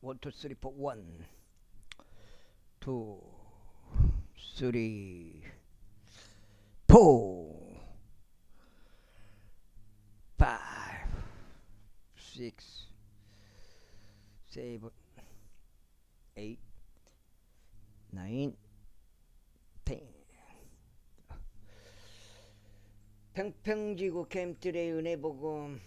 1, 2, 3, 4. 1, 2, 3, 4, 5, 6, 7, 8, 9, 10. 평평지구 캠틀의 은혜복음.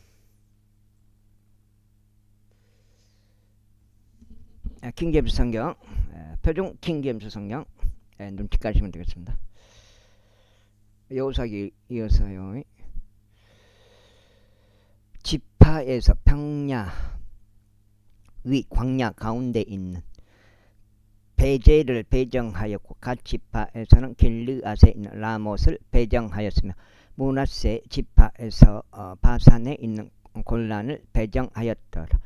킹제임스 성경, 표준 킹제임스 성경 눈치 까시면 되겠습니다. 여호사기 이어서요. 지파에서 평야 위 광야 가운데 있는 베제를 배정하였고, 갓 지파에서는 길르앗에 있는 라못을 배정하였으며, 므낫세 지파에서 바산에 있는 골란을 배정하였더라.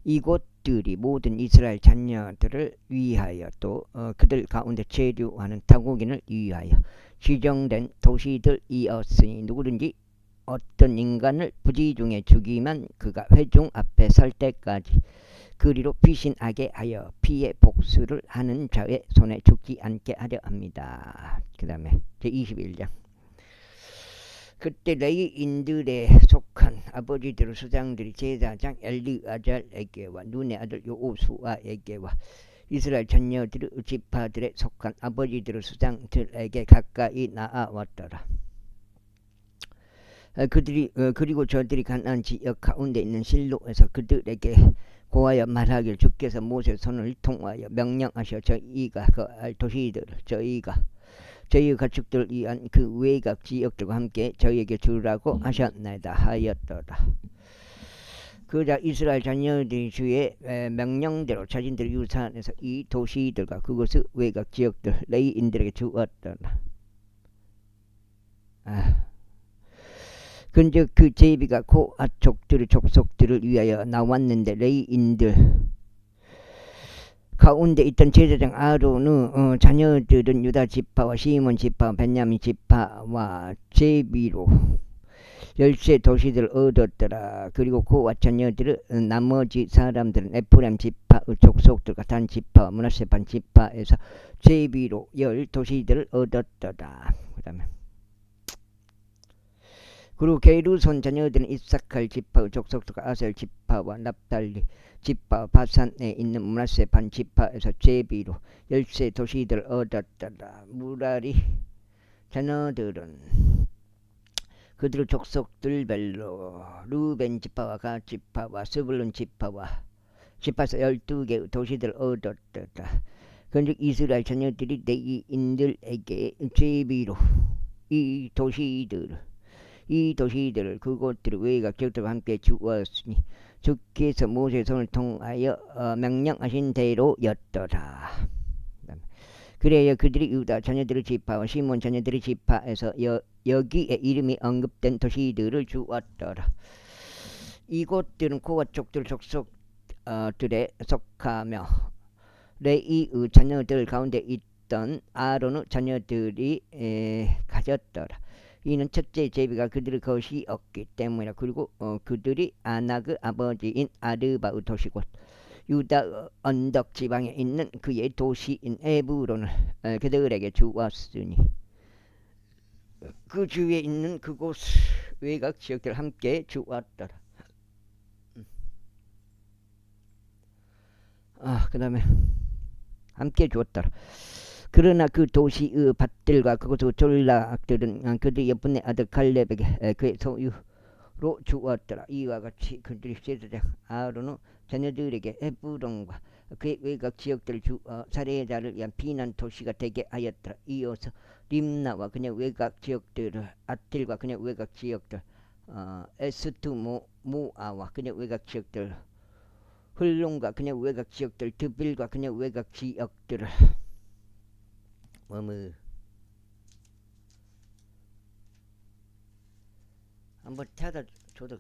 이곳들이 모든 이스라엘 자녀들을 위하여 또 그들 가운데 체류하는 타국인을 위하여 지정된 도시들이었으니, 누구든지 어떤 인간을 부지 중에 죽이면 그가 회중 앞에 설 때까지 그리로 피신하게 하여 피의 복수를 하는 자의 손에 죽지 않게 하려 합니다. 그 다음에 제21장. 그때 레위인들에 속한 아버지들 수장들이 제사장 엘르아잘에게와 눈의 아들 여호수아에게와 이스라엘 자녀들의 지파들에 속한 아버지들 수장들에게 가까이 나아왔더라. 그리고 저들이 가나안 지역 가운데 있는 실로에서 그들에게 고하여 말하길, 주께서 모세 손을 통하여 명령하셔 저희가 거할 도시들을 저희의 가축들을 위한 그 외곽 지역들과 함께 저희에게 주라고 하셨나이다 하였더라. 그러자 이스라엘 자녀들이 주의 명령대로 자신들의 유산에서 이 도시들과 그곳의 외곽 지역들 레위인들에게 주었더라. 근즉 그 제비가 고앗 족들의 족속들을 위하여 나왔는데, 레위인들 가운데 있던 제사장 아론의 자녀들은 유다 지파와 시몬 지파와 베냐민 지파와 제비로 10세 도시들을 얻었더라. 그리고 고앗 자녀들은 나머지 사람들은 에프라임 지파의 족속들과 단 지파와 므낫세 반 지파에서 제비로 10 도시들을 얻었더라. 그 다음에 그리고 게르손 자녀들은 이사칼 지파의 족속들과 아셀 지파와 납달리 지파 바산에 있는 므낫세 반 지파에서 제비로 10세 도시들을 얻었더라. 무라리 자녀들은 그들의 족속들별로 루벤 지파와 갓 지파와 스불론 지파에서 12개의 도시들을 얻었더라. 그런즉 이스라엘 자녀들이 레위인들에게 제비로 이 도시들을 그곳들의 외곽 지역들과 함께 주었으니, 주께서 모세의 손을 통하여 명령하신 대로였더라. 그래야 그들이 유다 자녀들의 지파와 시몬 자녀들의 지파에서 여기에 이름이 언급된 도시들을 주었더라. 이곳들은 고앗 족들 족속들에 속하며 레위의 자녀들 가운데 있던 아론의 자녀들이 가졌더라. 이는 첫째 제비가 그들의 것이 없기 때문이라. 그리고 그들이 아낙의 아버지인 아르바의 도시곧 유다 언덕 지방에 있는 그의 도시인 에브론을 그들에게 주었으니, 그 주위에 있는 그곳 외곽 지역들 함께 주었더라. 그 다음에 함께 주었더라. 그러나 그 도시의 밭들과 그곳의 졸락들은 그들의 예쁜의 아들 갈렙에게 그의 소유로 주었더라. 이와 같이 그들이 제사장 아론의 자녀들에게 에브론과 그의 외곽 지역들을 주어 살해자를 위한 피난 도시가 되게 하였더라. 이어서 림나와 그녀 외곽 지역들을, 아틀과 그녀 외곽 지역들, 에스투모아와 그녀 외곽 지역들, 흘론과 그녀 외곽 지역들, 드빌과 그녀 외곽 지역들을 한번 찾아 줘도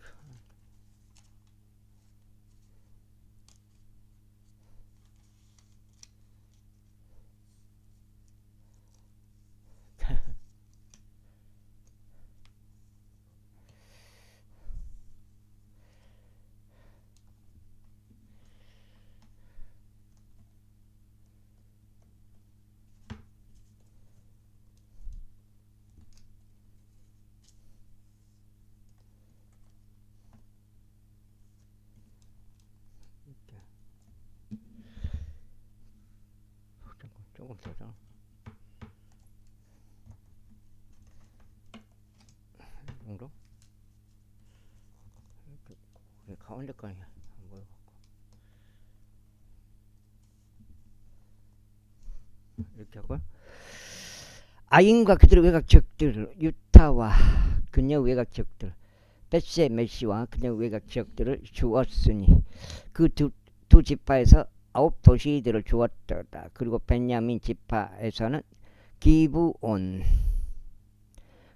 없어서 이 정도? 가운데까지 뭐 이렇게 하고 아인과 그들의 외곽지역들 유타와 그녀의 외곽지역들 벳세 메시와 그녀의 외곽지역들을 주었으니 그 두 지파에서 9도시들을 주었더라. 그리고 베냐민 지파에서는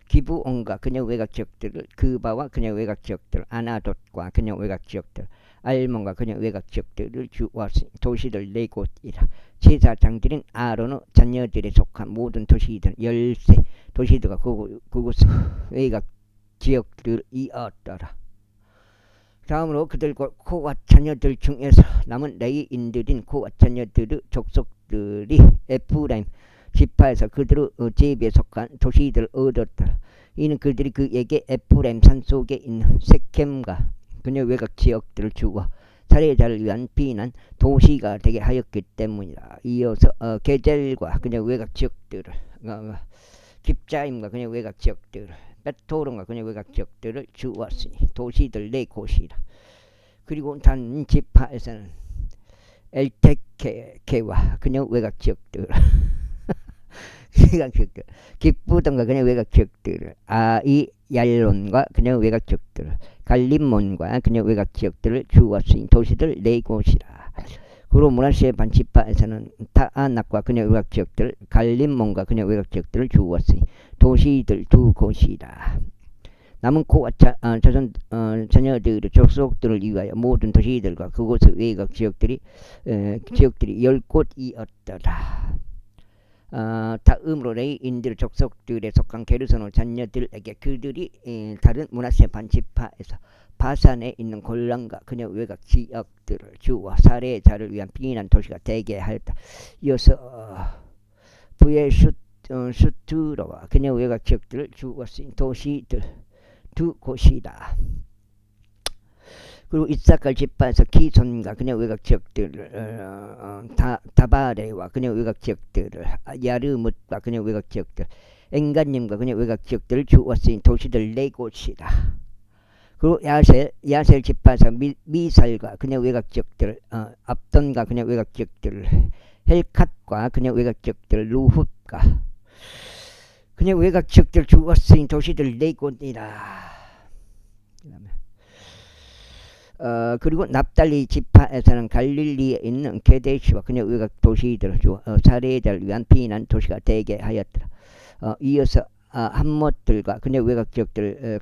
기브온과 그녀의 외곽지역들을 그바와 그녀의 외곽지역들 아나돗과 그녀의 외곽지역들 알몬과 그녀의 외곽지역들을 주었으니 도시들 4곳이라. 제사장들인 아론의 자녀들에 속한 모든 도시들 13 도시들과 그곳 외곽지역들이었더라. 다음으로 그들과 코와 자녀들 중에서 남은 레위인들인 코와 자녀들의 족속들이 에프라임 지파에서 그들의 제비에 속한 도시들을 얻었더라. 이는 그들이 그에게 에프라임 산속에 있는 세켐과 그녀의 외곽 지역들을 주어 살해자를 위한 비난 도시가 되게 하였기 때문이다. 이어서 게젤과 그녀의 외곽 지역들을 깁자임과 그녀의 외곽 지역들을 베토론과 그녀의 외곽 지역들을 주었으니 도시들 4곳이라. 그리고 단 지파에서는 엘테케와 그녀의 외곽 지역들을 기쁘던과 그녀의 외곽 지역들을 아이얄론과 그녀의 외곽 지역들을 갈림몬과 그녀의 외곽 지역들을 주었으니 도시들 4곳이라. 그리고 므나세 반지파에서는 타아낙과 그녀의 외곽 지역들 갈림몬과 그녀의 외곽 지역들을 주었으니 도시들 2곳이라. 남은 코와 자손 자녀들의 족속들을 위하여 모든 도시들과 그곳의 외곽 지역들이 10곳이었더라. 다음으로 레위인들 족속들에 속한 게르손의 자녀들에게 그들이 다른 므나세 반지파에서 바산에 있는 골란과 그녀 외곽 지역들을 주어 살해자를 위한 비난 도시가 되게 하였다. 이어서 부에슈트로와 그녀 외곽 지역들을 주었으니 도시들 2곳이다. 그리고 이사갈 지파에서 기손과 그녀 외곽 지역들을 다바레와 그녀 외곽 지역들을 야르뭇과 그녀 외곽 지역들 엔간님과 그녀 외곽 지역들을 주었으니 도시들 4곳이다. 그리고 야셀 지파에서 미살과 그녀 외곽 지역들 압돈과 그녀 외곽 지역들 헬캇과 그녀 외곽 지역들 루훗과 그녀 외곽 지역들 주었으니 도시들 4곳이라. 그리고 납달리 지파에서는 갈릴리에 있는 게데시와 그녀 외곽 도시들을 주어 살해자를 위한 비난 도시가 되게 하였더라. 이어서 함못들과 그녀 외곽 지역들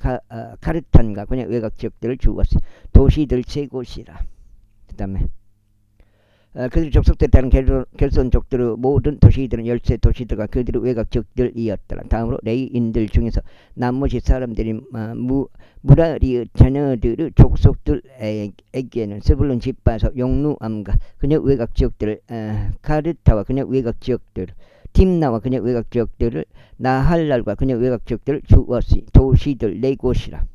카르탄과 그녀 외곽 지역들을 주었으니 도시들 3곳이라. 그 다음에 그들의 족속들에 따른 결손족들의 모든 도시들은 13도시들과 그들의 외곽 지역들이었더라. 다음으로 레위인들 중에서 나머지 사람들이 무라리의 자녀들의 족속들에게는 스불론 지파에서 용루암과 그녀 외곽 지역들을 카르타와 그녀 외곽 지역들을 팀나와 그녀 외곽 지역들을 나할랄과 그녀 외곽 지역들을 주었으니 도시들 4곳이라.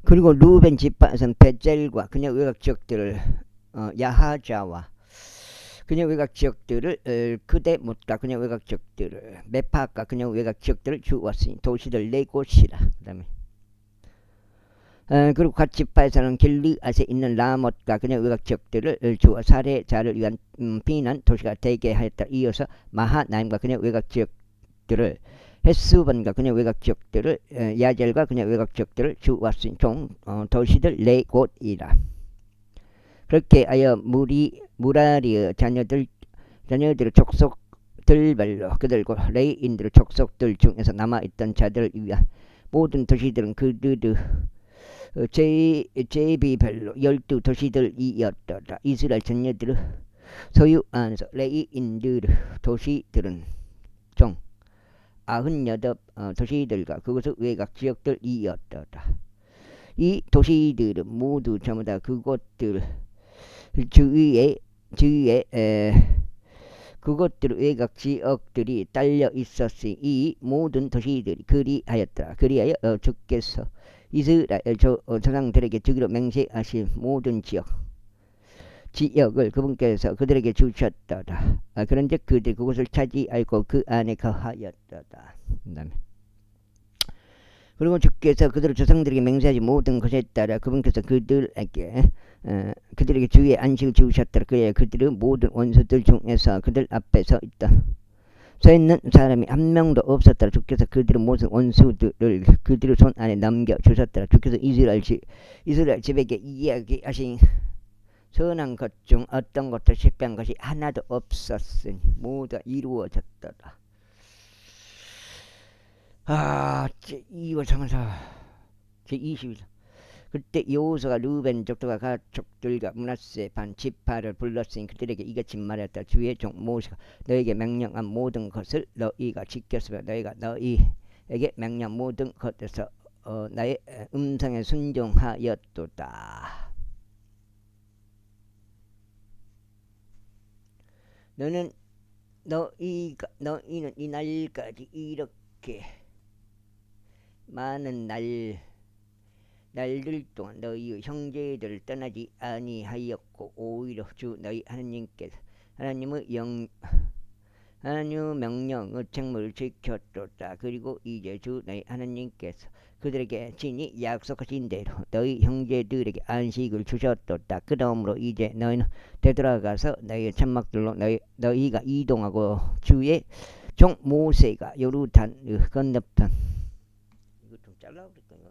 그리고 루벤 지파에서는 베젤과 그녀 외곽 지역들을 야하자와 그녀 외곽 지역들을 그대못과 그녀 외곽 지역들을 메파과 그녀 외곽 지역들을 주었으니 도시들 4곳이라. 그 다음에 그리고 갓 지파에서는 길르앗에 있는 라못과 그녀 외곽 지역들을 주어 살해자를 위한 비난 도시가 되게 하였다. 이어서 마하나임과 그녀 외곽 지역들을 헤스본과 그녀 외곽 지역들을 야젤과 그녀 외곽 지역들을 주었으니 총 도시들 4곳이라. 그렇게 하여 무라리의 자녀들의 족속들별로 그들과 레위인들의 족속들 중에서 남아있던 자들을 위한 모든 도시들은 그들의 제비별로 12도시들이었더라. 이스라엘 자녀들의 소유 안에서 레위인들의 도시들은 총 98도시들과 그것의 외곽 지역들이었더라. 이 도시들은 모두 전부 다 그것들 주위에 그것들 외곽 지역들이 딸려 있었으니 이 모든 도시들이 그리하였더라. 그리하여 주께서 이스라엘 조상들에게 주기로 맹세하신 모든 지역을 그분께서 그들에게 주셨더라. 그런즉 그들이 그곳을 차지하고 그 안에 거하였더라. 그다음에 그리고 주께서 그들의 조상들에게 맹세하지 모든 것에 따라 그분께서 그들에게 주의 안식을 주셨더라. 그래야 그들은 모든 원수들 중에서 그들 앞에 서 있는 사람이 한 명도 없었더라. 주께서 그들의 모든 원수들을 그들의 손 안에 넘겨주셨더라. 주께서 이스라엘 집에게 이야기하신 선한 것 중 어떤 것도 실패한 것이 하나도 없었으니 모두 이루어졌더라. 제2월 제21절 그때 여호수아가 르우벤 족속과 가족들과 므낫세 반 지파를 불렀으니 그들에게 이같이 말했다. 주의 종 모세가 너에게 명령한 모든 것을 너희가 지켰으며 너희가 너희에게 명령한 모든 것에서 나의 음성에 순종하였도다. 너희는 이 날까지 이렇게 많은 날들 동안 너희 형제들을 떠나지 아니하였고 오히려 주 너희 하나님의 명령의 책무를 지켰도다. 그리고 이제 주 너희 하나님께서 그들에게 친히 약속하신 대로 너희 형제들에게 안식을 주셨도다. 그러므로 이제 너희는 되돌아가서 너희 천막들로 너희가 이동하고 주의 종 모세가 요르단 건너편 이거 좀 잘라버릴까요?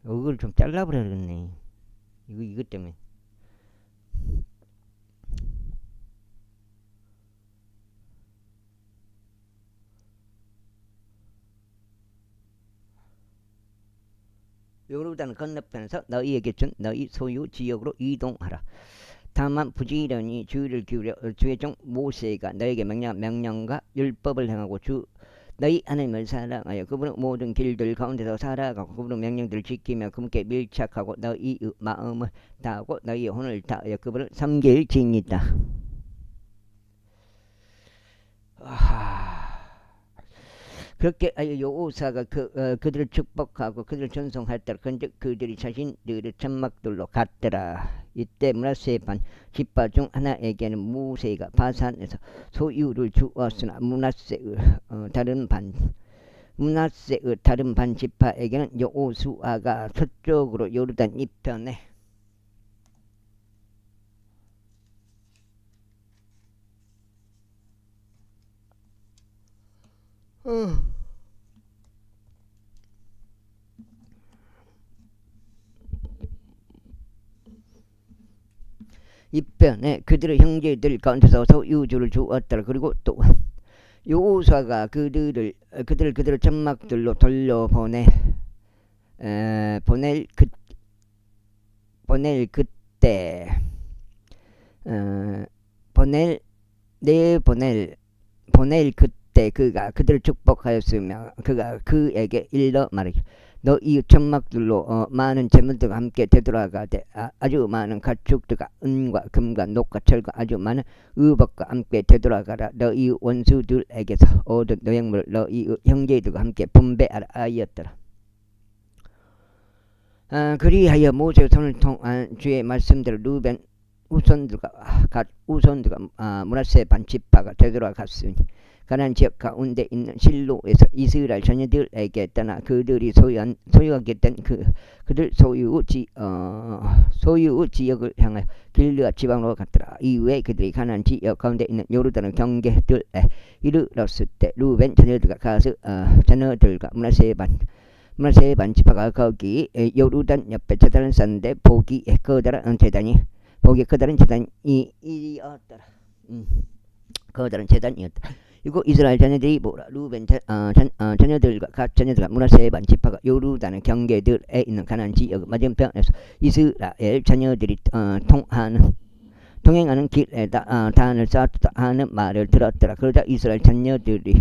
이걸 좀 잘라버려야겠네. 이것 때문에. 요르단 건너편에서 너희에게 준 너희 소유 지역으로 이동하라. 다만 부지런히 주의를 기울여 주의 종 모세가 너에게 명령한 명령과 율법을 행하고 너희 하나님을 사랑하여 그분의 모든 길들 가운데서 살아가고 그분의 명령들을 지키며 그분께 밀착하고 너희의 마음을 다하고 너희의 혼을 다하여 그분을 섬길지니이다. 그렇게 여호수아가 그들을 축복하고 그들을 전송했더라. 그런데 그들이 자신들의 천막들로 갔더라. 이때 므낫세 반 지파 중 하나에게는 모세가 바산에서 소유를 주었으나 므낫세의 다른 반 지파에게는 여호수아가 서쪽으로 요르단 이편에 이편에 그들의 형제들 가운데서 소유주를 주었더라. 그리고 또 여호수아가 그들의 천막들로 돌려보낼 그때 그가 그들을 축복하였으며 그가 그에게 일러 말하기를 너희 천막들로 많은 재물들과 함께 되돌아가되 아주 많은 가축들과 은과 금과 녹과 철과 아주 많은 의복과 함께 되돌아가라. 너희 원수들에게서 얻은 노획물을 너희 형제들과 함께 분배하라 하였더라. 그리하여 모세의 손을 통한 주의 말씀대로 르우벤 우선들과 므낫세 반 지파가 되돌아갔으니 가나안 지역 가운데 있는 실로에서 이스라엘 자녀들에게 떠나 그들이 소유하게 된 그들 소유 지역을 향하여 길르앗 지방으로 갔더라. 이후에 그들이 가나안 지역 가운데 있는 요르단 경계들에 이르렀을 때 르우벤 자녀들과 므낫세 반 지파가 거기 요르단 옆에 제단을 쌓는데 보기에 커다란 재단이 이었더라. 커다란 재단이었다. 이고 이스라엘 자녀들이 보라. 르우벤 자녀들과 각 자녀들과 므낫세 반 지파가 요르단 경계들에 있는 가나안 지역 맞은편에서 이스라엘 자녀들이 통행하는 길에다 단을 쌓았다 하는 말을 들었더라. 그러자 이스라엘 자녀들이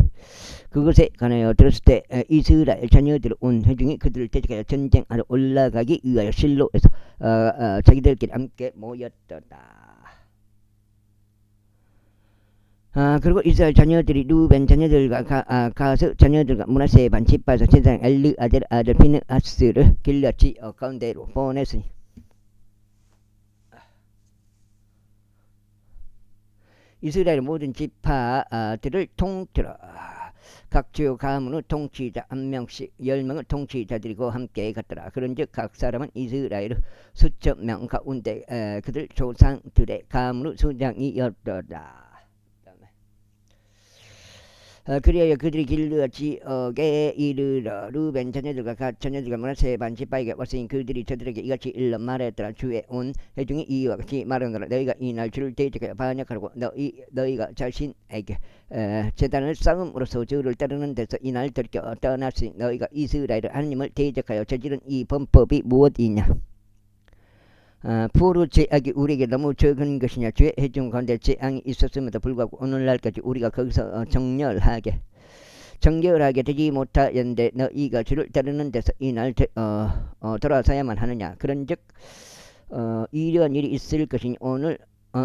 그것에 관하여 들었을 때 이스라엘 자녀들이 온 회중이 그들을 대적하여 전쟁하러 올라가기 위하여 실로에서 자기들끼리 함께 모였더라. 그리고 이스라엘 자녀들이 루벤 자녀들과 가스 자녀들과 므낫세 반집에서 제사장 엘르 아들 피느하스를 길앗 지역 가운데로 보냈으니 이스라엘 모든 지파들을 통틀어 각 지역 가문의 통치자 한 명씩 10명을 통치자들이고 함께 갔더라. 그런즉 각 사람은 이스라엘 수천 명 가운데 그들 조상들의 가문의 수장이었더라. 그리하여 그들이 길르앗 지역에 이르러 루벤 자녀들과 갓 자녀들과 므낫세 반 지파에게 왔으니 그들이 저들에게 이같이 일러 말하였더라. 주의 온 회중이 이와 같이 말하노라. 너희가 이날 주를 대적하여 반역하고 너희가 자신에게 제단을 쌓음으로써 주를 따르는 데서 이날 들켜 떠났으니 너희가 이스라엘 하나님을 대적하여 저지른 이 범법이 무엇이냐. 포로 죄악이 우리에게 너무 적은 것이냐. 주의 회중 가운데 죄악이 있었음에도 불구하고 오늘날까지 우리가 거기서 정결하게 되지 못하였는데 너희가 주를 따르는 데서 이날 돌아서야만 하느냐. 그런즉 이러한 일이 있을 것이니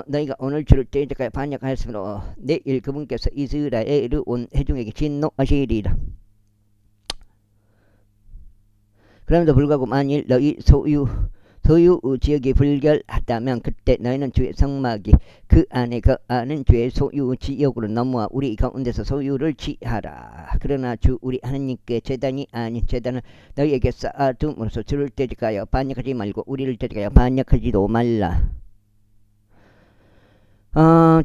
너희가 오늘 주를 대적하여 반역하였으므로 내일 그분께서 이스라엘의 온 회중에게 진노하시리라. 그럼에도 불구하고 만일 너희 소유 지역이 불결하다면 그때 너희는 주의 성막이 그 안에 거하는 주의 소유 지역으로 넘어와 우리 가운데서 소유를 취하라. 그러나 주 우리 하나님께 제단이 아닌 제단을 너희에게 쌓아둠으로써 주를 대적하여 반역하지 말고 우리를 대적하여 반역하지도 말라.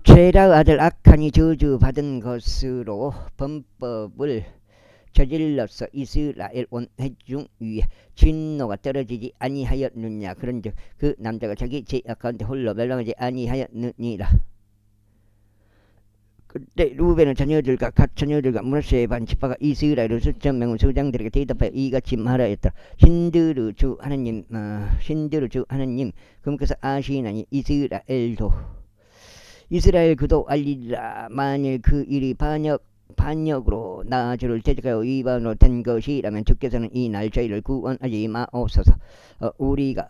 죄라 아들 악한이 저주받은 것으로 범법을 저질러서 이스라엘 온 회중 위에 진노가 떨어지지 아니하였느냐. 그런즉 그 남자가 자기 죄악 가운데 홀로 멸망하지 아니하였느니라. 그때 루벤의 자녀들과 갓 자녀들과 므낫세 반 지파가 이스라엘 수천 명의 수장들에게 대답하여 이같이 말하였다. 신들의 주 하나님 그분께서 아시나니 이스라엘 그도 알리라. 만일 그 일이 반역으로 나 주를 대적하여 위반으로 된 것이라면 주께서는 이날 저희를 구원하지 마옵소서. 우리가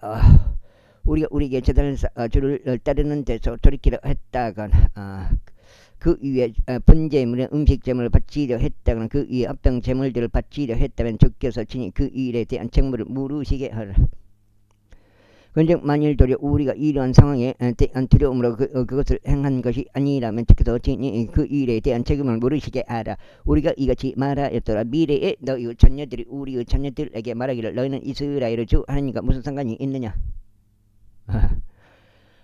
우리에게 제단을 주를 따르는 데서 돌이키려 했다거나 그 위에 번제물의 음식제물을 바치려 했다거나 그 위에 합병제물들을 바치려 했다면 주께서 친히 그 일에 대한 책무를 물으시게 하라. 그런즉 만일 도리어 우리가 이러한 상황에 대한 두려움으로 그것을 행한 것이 아니라면 주께서 친히 그 일에 대한 책임을 물으시게 하라. 우리가 이같이 말하였더라. 미래에 너희의 자녀들이 우리의 자녀들에게 말하기를 너희는 이스라엘의 주 하나님과 무슨 상관이 있느냐.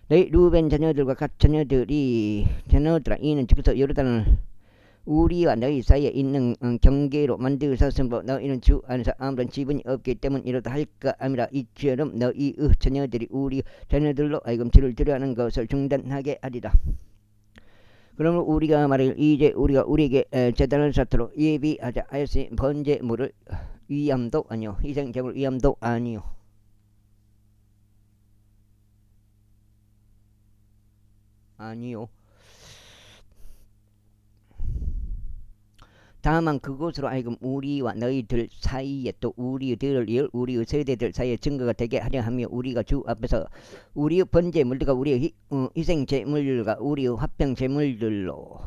너희 루벤 자녀들과 갓 자녀들아 이는 주께서 요르단을 우리와 너희 사이에 있는 경계로 만드셨으므로 너희는 주 안에서 아무런 지분이 없기 때문이로다 할까 아니라 이처럼 너희의 자녀들이 우리 자녀들로 하여금 주를 두려워하는 것을 중단하게 하리라. 그러므로 우리가 말하길 이제 우리가 우리에게 제단을 쌓도록 예비하자 하였으니 번제물을 위함도 아니요 희생제물 위함도 아니요 다만 그것으로 하여금 우리와 너희들 사이에 또 우리의 세대들 사이에 증거가 되게 하려 하며 우리가 주 앞에서 우리의 번제물들과 우리의 희생제물과 우리의 화평제물들로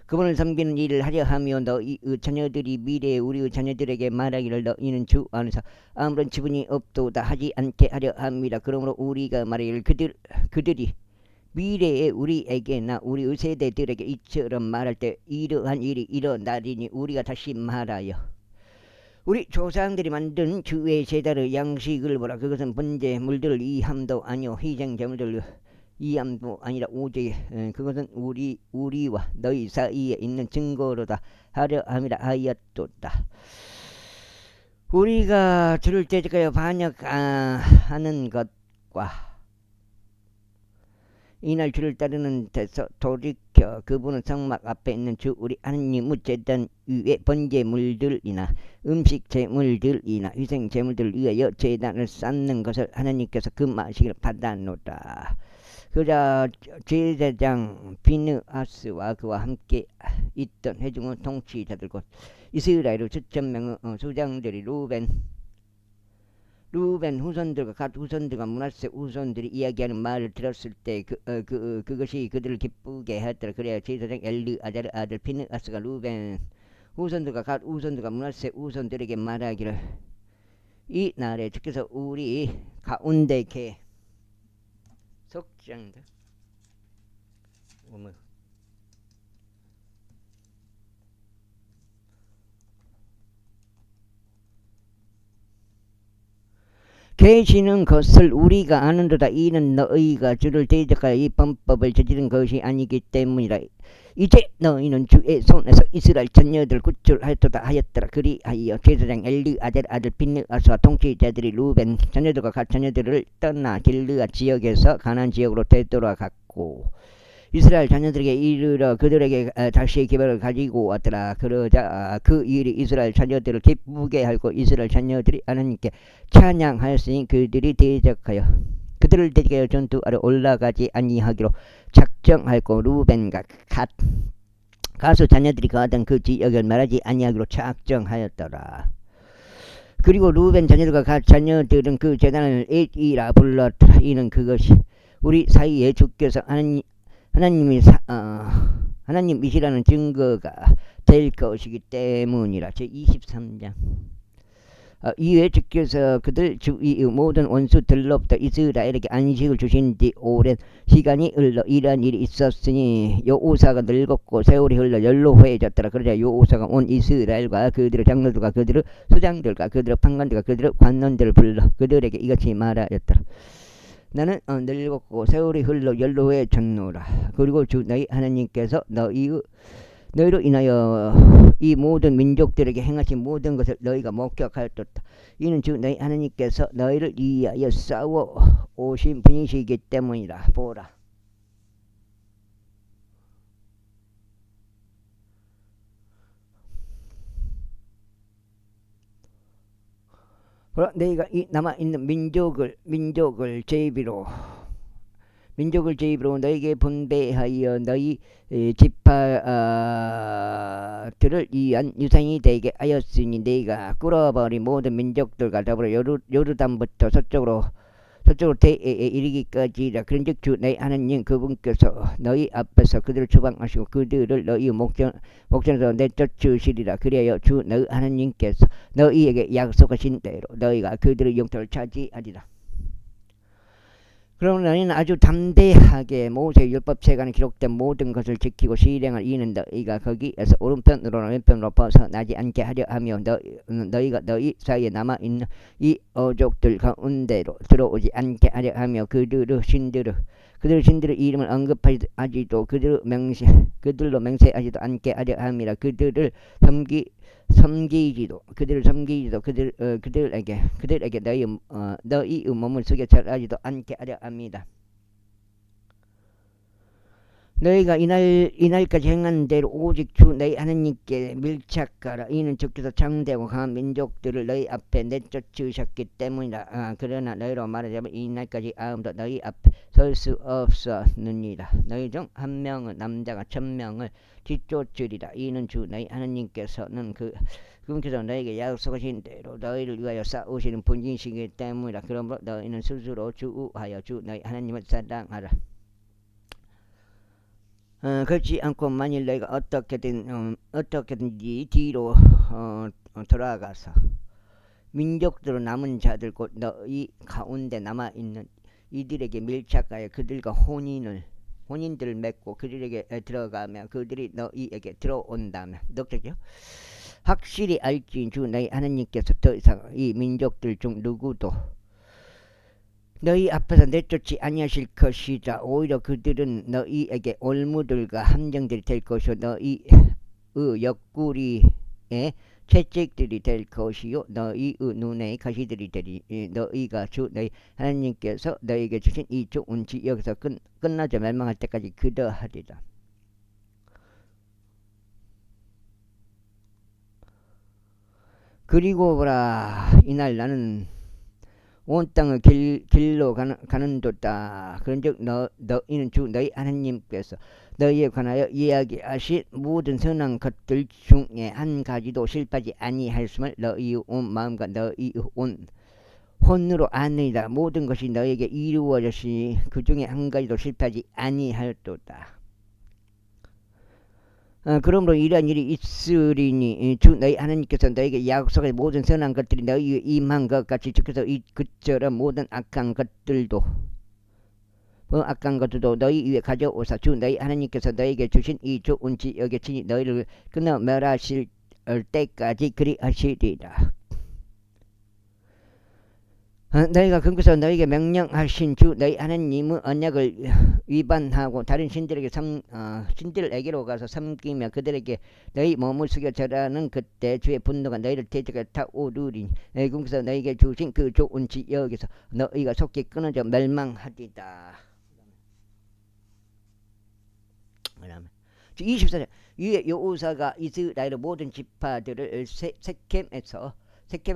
그분을 섬기는 일을 하려 하며 너희의 자녀들이 미래에 우리의 자녀들에게 말하기를 너희는 주 안에서 아무런 지분이 없도다 하지 않게 하려 합니다. 그러므로 우리가 말하기를 그들이 미래에 우리에게나 우리의 세대들에게 이처럼 말할 때 이러한 일이 일어나리니 우리가 다시 말하여 우리 조상들이 만든 주의 제단의 양식을 보라. 그것은 번제물들을 이함도 아니요 희생제물들을 이함도 아니라 오직 그것은 우리와 너희 사이에 있는 증거로다 하려 함이라 하였도다. 우리가 주를 대적하여 반역하는 것과 이날 주를 따르는 데서 돌이켜 그분의 성막 앞에 있는 주 우리 하나님의 제단 위에 번제물들이나 음식제물들이나 희생제물들을 위하여 제단을 쌓는 것을 하나님께서 금하시기를 받아노라. 그자 제사장 비느하스와 그와 함께 있던 회중의 통치자들 곧 이스라엘의 수천 명의 수장들이 루벤 후손들과 갓 후손들과 므낫세 후손들이 이야기하는 말을 들었을 때 그것이 그들을 기쁘게 하였더라. 그래야 제사장 엘르아잘의 아들 피느하스가 루벤 후손들과 갓 후손들과 므낫세 후손들에게 말하기를 이 날에 주께서 우리 가운데 개 속장들 어머 계시는 것을 우리가 아는도다. 이는 너희가 주를 대적하여 이 범법을 저지른 것이 아니기 때문이라. 이제 너희는 주의 손에서 이스라엘 자녀들 구출하였도다 하였더라. 그리하여 제사장 엘르아델 아들 빈느하스와 통치자들이 루벤 자녀들과 갓 자녀들을 떠나 길르앗 지역에서 가나안 지역으로 되돌아갔고 이스라엘 자녀들에게 이르러 그들에게 다시 기별을 가지고 왔더라. 그러자 그 일이 이스라엘 자녀들을 기쁘게 하고 이스라엘 자녀들이 하나님께 찬양하였으니 그들이 대적하여 그들을 대적하여 전투하러 올라가지 아니하기로 작정하였고 루벤과 갓 가수 자녀들이 거하던 그 지역을 말하지 아니하기로 작정하였더라. 그리고 루벤 자녀들과 갓 자녀들은 그 제단을 에이라 불렀더라. 이는 그것이 우리 사이에 주께서 하나님이시라는 증거가 될 것이기 때문이라. 제23장 이에 주께서 그들 주위의 모든 원수들로부터 이스라엘에게 안식을 주신 뒤 오랜 시간이 흘러 이러한 일이 있었으니 여호사가 늙었고 세월이 흘러 연로해졌더라. 그러자 여호사가 온 이스라엘과 그들의 장로들과 그들의 수장들과 그들의 판관들과 그들의 관원들을 불러 그들에게 이같이 말하였더라. 나는 늙었고 세월이 흘러 연로해졌노라. 그리고 주 너희 하나님께서 너희로 인하여 이 모든 민족들에게 행하신 모든 것을 너희가 목격하였도다. 이는 주 너희 하나님께서 너희를 위하여 싸워 오신 분이시기 때문이라. 보라. 너희가 이 남아있는 민족을 제비로 너희에게 분배하여 너희 지파들을 위한 유산이 되게 하였으니 너희가 끌어버린 모든 민족들과 더불어 요르단부터 서쪽으로 대에에 이르기까지라. 그런즉 주 너희 하나님 그분께서 너희 앞에서 그들을 추방하시고 그들을 너희 목전에서 내쫓으시리라. 그리하여 주 너희 하나님께서 너희에게 약속하신 대로 너희가 그들의 영토를 차지하리라. 그러므로 너희는 아주 담대하게 모세의 율법책안에 기록된 모든 것을 지키고 실행할 이는 너희가 거기에서 오른편으로나 왼편으로 벗어나지 않게 하려 하며 너희가 너희 사이에 남아있는 이 어족들 가운데로 들어오지 않게 하려 하며 그들의 신들의 이름을 언급하지도 그들로 맹세하지도 않게 하려 함이라. 그들에게 너희의 몸을 속여 절하지도 않게 하려 합니다. 너희가 이날까지 행한 대로 오직 주 너희 하나님께 밀착하라. 이는 주께서 장대하고 강한 민족들을 너희 앞에 내쫓으셨기 때문이라. 그러나 너희로 말하자면 이날까지 아무도 너희 앞에 설 수 없었느니라. 너희 중 한 명은 남자가 1000명을 뒤쫓으리라. 이는 주 너희 하나님께서는 그분께서 너희에게 약속하신 대로 너희를 위하여 싸우시는 분이시기 때문이라. 그러므로 너희는 스스로 주의하여 주 너희 하나님을 사랑하라. 그렇지 않고 만일 너희가 어떻게든지 뒤로 돌아가서 민족들로 남은 자들 곧 너희 가운데 남아있는 이들에게 밀착하여 그들과 혼인들을 맺고 그들에게 들어가며 그들이 너희에게 들어온다면 넉적이요? 확실히 알지인 주 너희 하나님께서 더 이상 이 민족들 중 누구도 너희 앞에서 내쫓지 아니하실 것이자 오히려 그들은 너희에게 올무들과 함정들이 될 것이요 너희의 옆구리에 채찍들이 될 것이요 너희의 눈에 가시들이 되리. 너희가 주 너희 하나님께서 너희에게 주신 이 좋은 지역에서 끝나자 멸망할 때까지 그러하리라. 그리고 보라 이날 나는 온 땅을 길로 가는도다. 그런즉 너희는 주 너희 하나님께서 너희에 관하여 이야기하신 모든 선한 것들 중에 한 가지도 실패하지 아니하였음을 너희의 온 마음과 너희의 온 혼으로 아느니라. 모든 것이 너에게 이루어졌으니 그 중에 한 가지도 실패하지 아니하였도다. 그러므로 이러한 일이 있으리니 주 너희 하나님께서 너에게 약속한 모든 선한 것들이 너희에 임한 것 같이 주께서 그처럼 모든 악한 것들도 너희 위에 가져오사 주 너희 하나님께서 너에게 주신 이 좋은 지역에 친히 너희를 끊어 멸하실 때까지 그리하시리라. 너희가 거기서 너희에게 명령하신 주 너희 하나님의 언약을 위반하고 다른 신들에게로 가서 섬기며 그들에게 너희 몸을 숙여 절하는 그때 주의 분노가 너희를 대적하여 타오르리니 거기서 너희에게 주신 그 좋은 지역에서 너희가 속히 끊어져 멸망하리다. 24절 위에 여호사가 이스라엘의 모든 지파들을 세켐에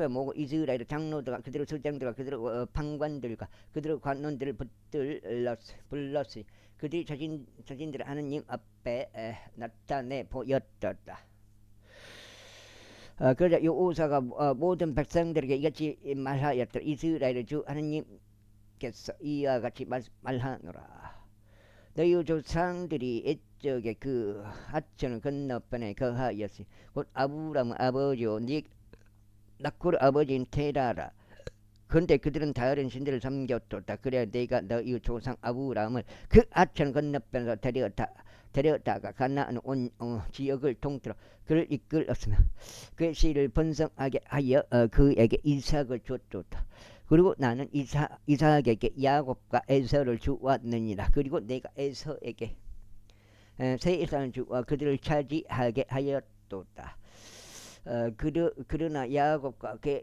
모으고 이스라엘의 장로들과 그들의 서장들과 그들의 판관들과 그들의 관원들을 불렀으니 그들이 자신들의 하느님 앞에 나타내 보였더라. 그러자 여호사가 모든 백성들에게 이같이 말하였더라. 이스라엘의 주 하느님께서 이와 같이 말하노라. 너희 조상들이 옛적에 그 하천 건너편에 거하였으니 곧 아브라함의 아버지요 나코르 아버지인 테라라. 그런데 그들은 다른 신들을 섬겼도다. 그래야 내가 너희 조상 아브라함을 그 하천 건너편에서 데려다가 가나안 온 지역을 통틀어 그를 이끌었으며 그의 씨를 번성하게 하여 그에게 이삭을 줬도다. 그리고 나는 이삭에게 야곱과 에서를 주었느니라. 그리고 내가 에서에게 세상을 주어 그들을 차지하게 하였도다. 그러나 야곱과 그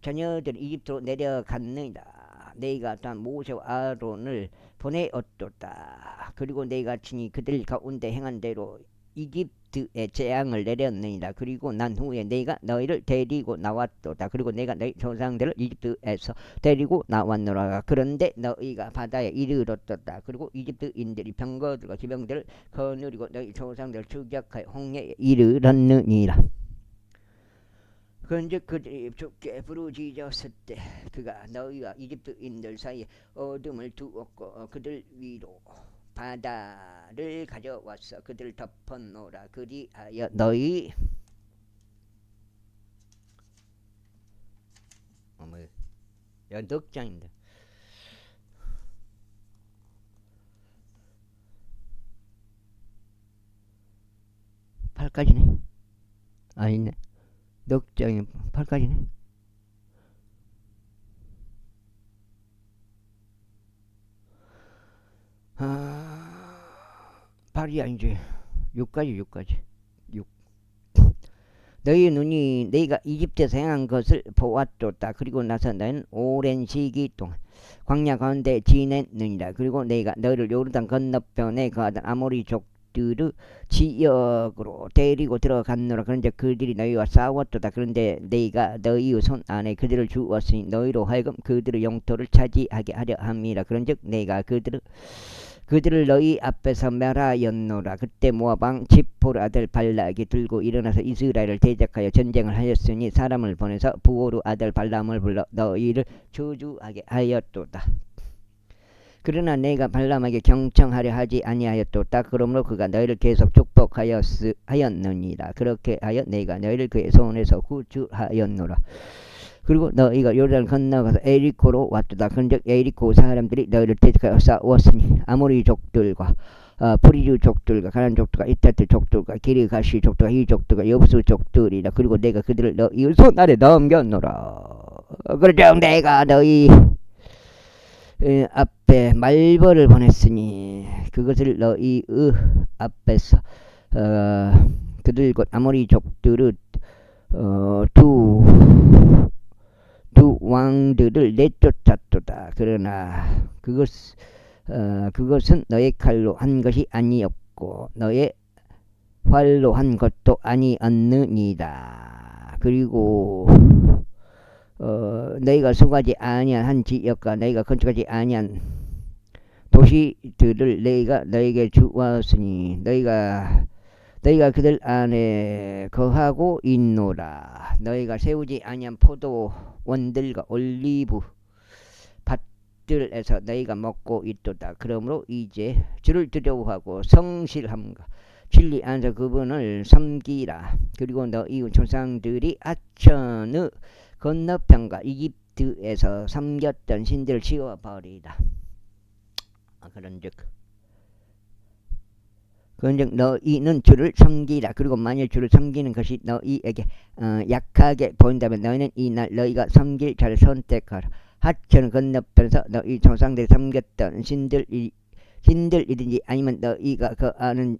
자녀들이 이집트로 내려갔느니라. 내가 또한 모세와 아론을 보내었도다. 그리고 내가 친히 그들 가운데 행한 대로 이집트에 재앙을 내렸느니라. 그리고 난 후에 내가 너희를 데리고 나왔도다. 그리고 내가 너희 조상들을 이집트에서 데리고 나왔노라. 그런데 너희가 바다에 이르렀도다. 그리고 이집트인들이 병거들과 기병들을 거느리고 너희 조상들을 추격하여 홍해에 이르렀느니라. 그런즉 그들이 주께 부르짖었을 때 그가 너희와 이집트인들 사이에 어둠을 두었고 그들 위로 바다를 가져와서 그들을 덮어놓으라. 그리하여 너희 넉장입니다. 8까지네. 아니네. 넉장이 8까지네. 발이 아니지. 6까지 6. 너희 눈이 너희가 이집트에서 행한 것을 보았도다. 그리고 나서 너희는 오랜 시기 동안 광야 가운데 지냈느니라. 그리고 내가 너희를 요르단 건너편에 거하던 아모리 족들의 지역으로 데리고 들어갔노라. 그런데 그들이 너희와 싸웠도다. 그런데 내가 너희의 손 안에 그들을 주었으니 너희로 하여금 그들의 영토를 차지하게 하려 함이라. 그런즉 내가 그들을 너희 앞에서 멸하였노라. 그때 모압 왕 지포르 아들 발락이 들고 일어나서 이스라엘을 대적하여 전쟁을 하였으니 사람을 보내서 부오르 아들 발람을 불러 너희를 저주하게 하였도다. 그러나 내가 발람에게 경청하려 하지 아니하였도다. 그러므로 그가 너희를 계속 축복하였느니라. 그렇게 하여 내가 너희를 그의 손에서 구출하였노라. 그리고 너희가 요르단을 건너가서 에리코로 왔도다. 그런즉 에리코 사람들이 너희를 대적하여 싸웠으니 아모리 족들과 프리즈 족들과 가나안 족들과 이타트 족들과 기르가시 족들과 히 족들과 여부스 족들이라. 그리고 내가 그들을 너희 손 아래 넘겼노라. 그러자 내가 너희 앞에 말벌을 보냈으니 그것을 너희의 앞에서 그들 곧 아모리 족들의 두 왕들을 내쫓았도다. 그러나 그것은 너의 칼로 한 것이 아니었고 너의 활로 한 것도 아니었느니라. 그리고 너희가 수고하지 아니한 한 지역과 너희가 건축하지 아니한 도시들을 내가 너에게 주었으니 너희가 너희가 그들 안에 거하고 있노라. 너희가 세우지 아니한 포도원들과 올리브 밭들에서 너희가 먹고 있도다. 그러므로 이제 주를 두려워하고 성실함과 진리 안에서 그분을 섬기라. 그리고 너희 조상들이 아천의 건너편과 이집트에서 섬겼던 신들을 치워버리라. 그런즉 너희는 주를 섬기라. 그리고 만일 주를 섬기는 것이 너희에게 약하게 보인다면 너희는 이날 너희가 섬길 자를 선택하라. 하천 건너편에서 너희 조상들이 섬겼던 신들이든지 아니면 너희가 거하는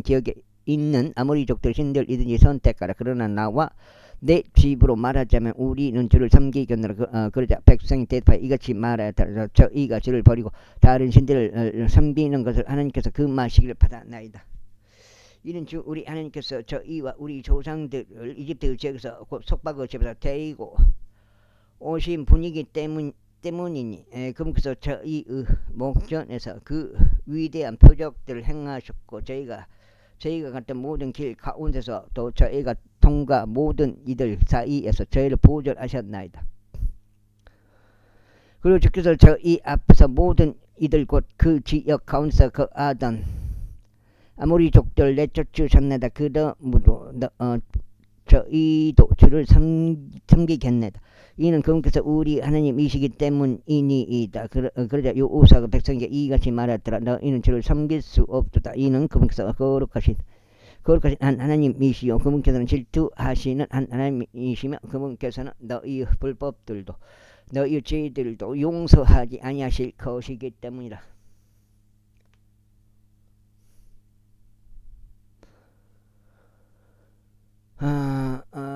지역에 있는 아모리족들 신들이든지 선택하라. 그러나 나와 내 집으로 말하자면 우리는 주를 섬기겠노라. 그러자 백성이 대답하여 이같이 말하였다. 저희가 주를 버리고 다른 신들을 섬기는 것을 하나님께서 금하시기를 받았나이다. 이는 주 우리 하나님께서 저희와 우리 조상들을 이집트 지역에서 속박의 집에서 데리고 오신 분위기 때문이니 그분께서 저희의 목전에서 그 위대한 표적들을 행하셨고 저희가 갔던 모든 길 가운데서 또 저희가 통과 모든 이들 사이에서 저희를 보존하셨나이다. 그리고 주께서 저희 앞에서 모든 이들 곧 그 지역 가운데서 거하던 아모리족들 내쫓으셨나이다. 그러므로 저희도 주를 섬기겠나이다. 이는 그분께서 우리 하나님이시기 때문이니이다. 그러자 여호수아가 백성에게 이같이 말하더라. 너희는 주를 섬길 수 없도다. 이는 그분께서 거룩하신 한 하나님이시요 그분께서는 질투하시는 한 하나님이시며 그분께서는 너희의 불법들도 너희의 죄들도 용서하지 아니하실 것이기 때문이다.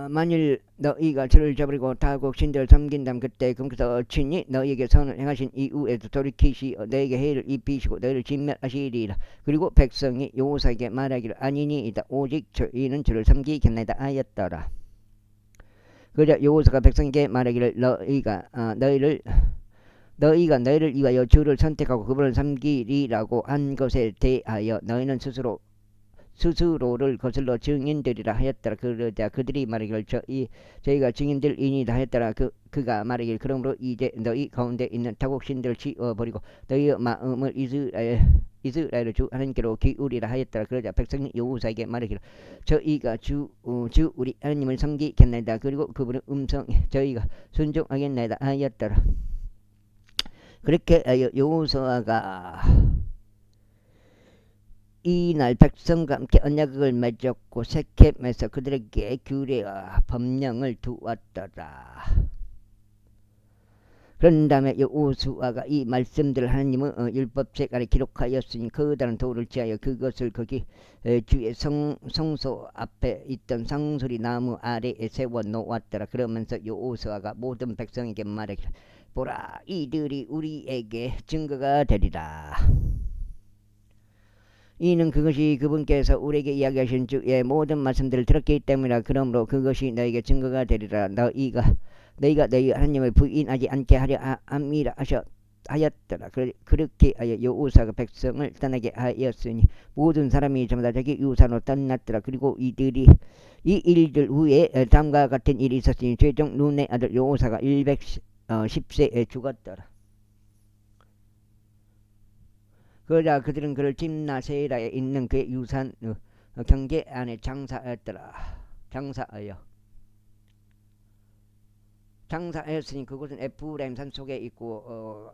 만일 너희가 주를 저버리고 타국 신들을 섬긴다면 그때 그분께서 친히 너희에게 선을 행하신 이후에도 돌이키시어 너희에게 해를 입히시고 너희를 진멸하시리라. 그리고 백성이 여호수아에게 말하기를 아니니이다. 오직 저희는 주를 섬기겠나이다 하였더라. 그러자 여호수아가 백성에게 말하기를 너희가 너희를 위하여 주를 선택하고 그분을 섬기리라고 한 것에 대하여 너희는 스스로를 거슬러 증인들이라 하였더라. 그러자 그들이 말하기를 저희가 증인들이니라 하였더라. 그가 말하기를 그러므로 이제 너희 가운데 있는 타국신들을 치워버리고 너희의 마음을 이스라엘의 주 하나님께로 기울이라 하였더라. 그러자 백성이 여호수아에게 말하기를 저희가 주 우리 하나님을 섬기겠나이다. 그리고 그분의 음성에 저희가 순종하겠나이다 하였더라. 그렇게 여호수아가 이날 백성과 함께 언약을 맺었고 세켐에서 그들에게 규례와 법령을 두었더라. 그런 다음에 여호수아가 이 말씀들을 하나님의 율법책 안에 기록하였으니 커다란 돌을 지하여 그것을 거기 주의 성소 앞에 있던 상수리 나무 아래에 세워 놓았더라. 그러면서 여호수아가 모든 백성에게 말하기를 보라 이들이 우리에게 증거가 되리라. 이는 그것이 그분께서 우리에게 이야기하신 주의 모든 말씀들을 들었기 때문이라. 그러므로 그것이 너에게 증거가 되리라. 너희가 너희 하나님을 부인하지 않게 하려 함이라 하였더라. 그렇게 하여 여호수아가 백성을 떠나게 하였으니 모든 사람이 전부 다 자기 유산으로 떠났더라. 그리고 이 일들 후에 다음과 같은 일이 있었으니 최종 룬의 아들 여호수아가 110세에 죽었더라. 그러자 그들은 그를 timna세라에 있는 그의 유산 경계 안에 장사하였으니 그곳은 에프라임 산속에 있고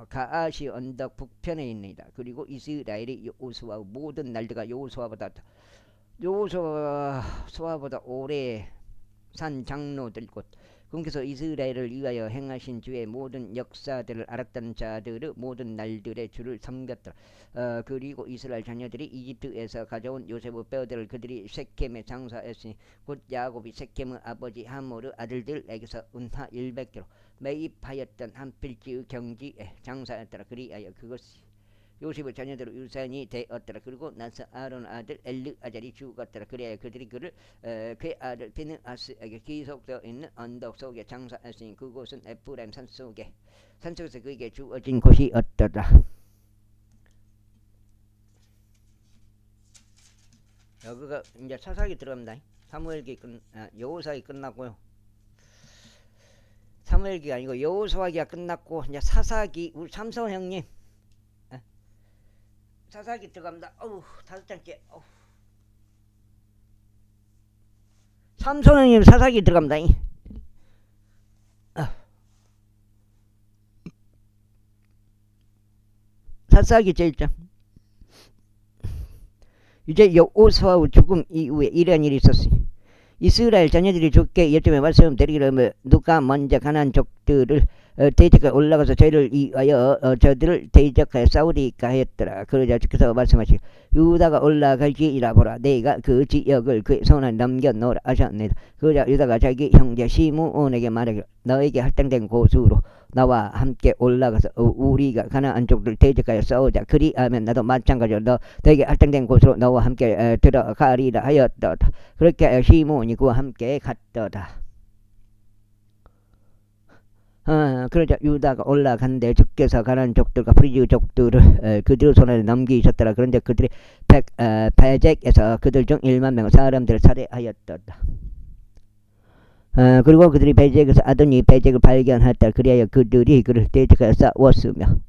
가아시 언덕 북편에 있느니라. 그리고 이스라엘이 여호수아의 모든 날들과 여호수아보다 오래 산 장로들 곧 그분께서 이스라엘을 위하여 행하신 주의 모든 역사들을 알았던 자들의 모든 날들의 주를 섬겼더라. 그리고 이스라엘 자녀들이 이집트에서 가져온 요셉의 뼈들을 그들이 세켐에 장사했으니 곧 야곱이 세켐의 아버지 하모르 아들들에게서 은하 100개로 매입하였던 한 필지의 경지에 장사했더라. 그리하여 그것이 요셉의 자녀들의 유산이 되었더라. 그리고 나서 아론 아들 엘르아잘이 죽었더라. 그래야 그들이 그를 그의 아들 비느하스에게 기속되어 있는 언덕 속에 장사했으니 그곳은 에프라임 산속에서 그에게 주어진 곳이었더라. 여기가 이제 사사기 들어갑니다. 사무엘기 여호사기 끝났고요. 사무엘기가 아니고 여호수아기가 끝났고 이제 사사기. 우리 삼성 형님 사사기 들어갑니다. 어우 5장째. 삼성 형님 사사기 들어갑니다. 사사기 제1장. 이제 여호수아 죽음 이후에 이런 일이 있었으니 이스라엘 자녀들이 죽게 여점에 말씀드리기를 누가 먼저 가나안 족들을 대적하여 올라가서 저희를 위하여 저들을 대적하여 싸우리까 하였더라. 그러자 주께서 말씀하시기 유다가 올라갈지이라 보라 내가 그 지역을 그의 손에 넘겨놓으라 하셨습니다. 그러자 유다가 자기 형제 시므온에게 말하기를 너에게 할당된 고수로 나와 함께 올라가서 우리가 가나안 족들 대적하여 싸우자. 그리하면 나도 마찬가지로 너에게 할당된 곳으로 너와 함께 들어가리라 하였더라. 그렇게 하여 시므온이 그와 함께 갔더라. 그러자 유다가 올라간데 주께서 가나안 족들과 프리즈 족들을 그들 손에 넘기셨더라. 그런데 그들이 베젝에서 그들 중 1만 명 사람들을 살해하였더라. 그리고 그들이 베젝에서 아도니 베젝을 발견하였다. 그리하여 그들이 그를 대적하여 싸웠으며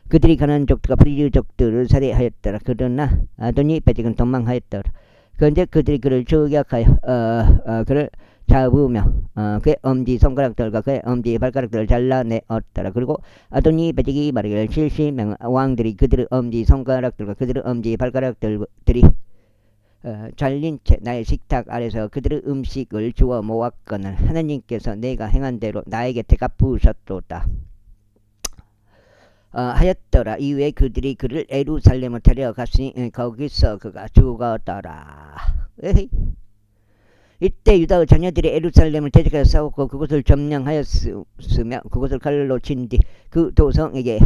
그들이 가나안 족들과 프리즈 족들을 살해하였더라. 그러나 아도니 베젝은 도망하였더라. 그런데 그들이 그를 저격하여 그를 잡으며 그의 엄지 손가락들과 그의 엄지 발가락들을 잘라내었더라. 그리고 아도니 베젝이 말하기를 70명 왕들이 그들의 엄지 손가락들과 그들의 엄지 발가락들이 잘린 채 나의 식탁 아래서 그들의 음식을 주워 모았거늘 하나님께서 내가 행한 대로 나에게 되갚으셨도다 하였더라. 이후에 그들이 그를 예루살렘을 데려갔으니 거기서 그가 죽었더라. 이때 유다의 자녀들이 예루살렘을 대적하여 싸웠고 그곳을 점령하였으며 그곳을 칼로 친 뒤 그 도성에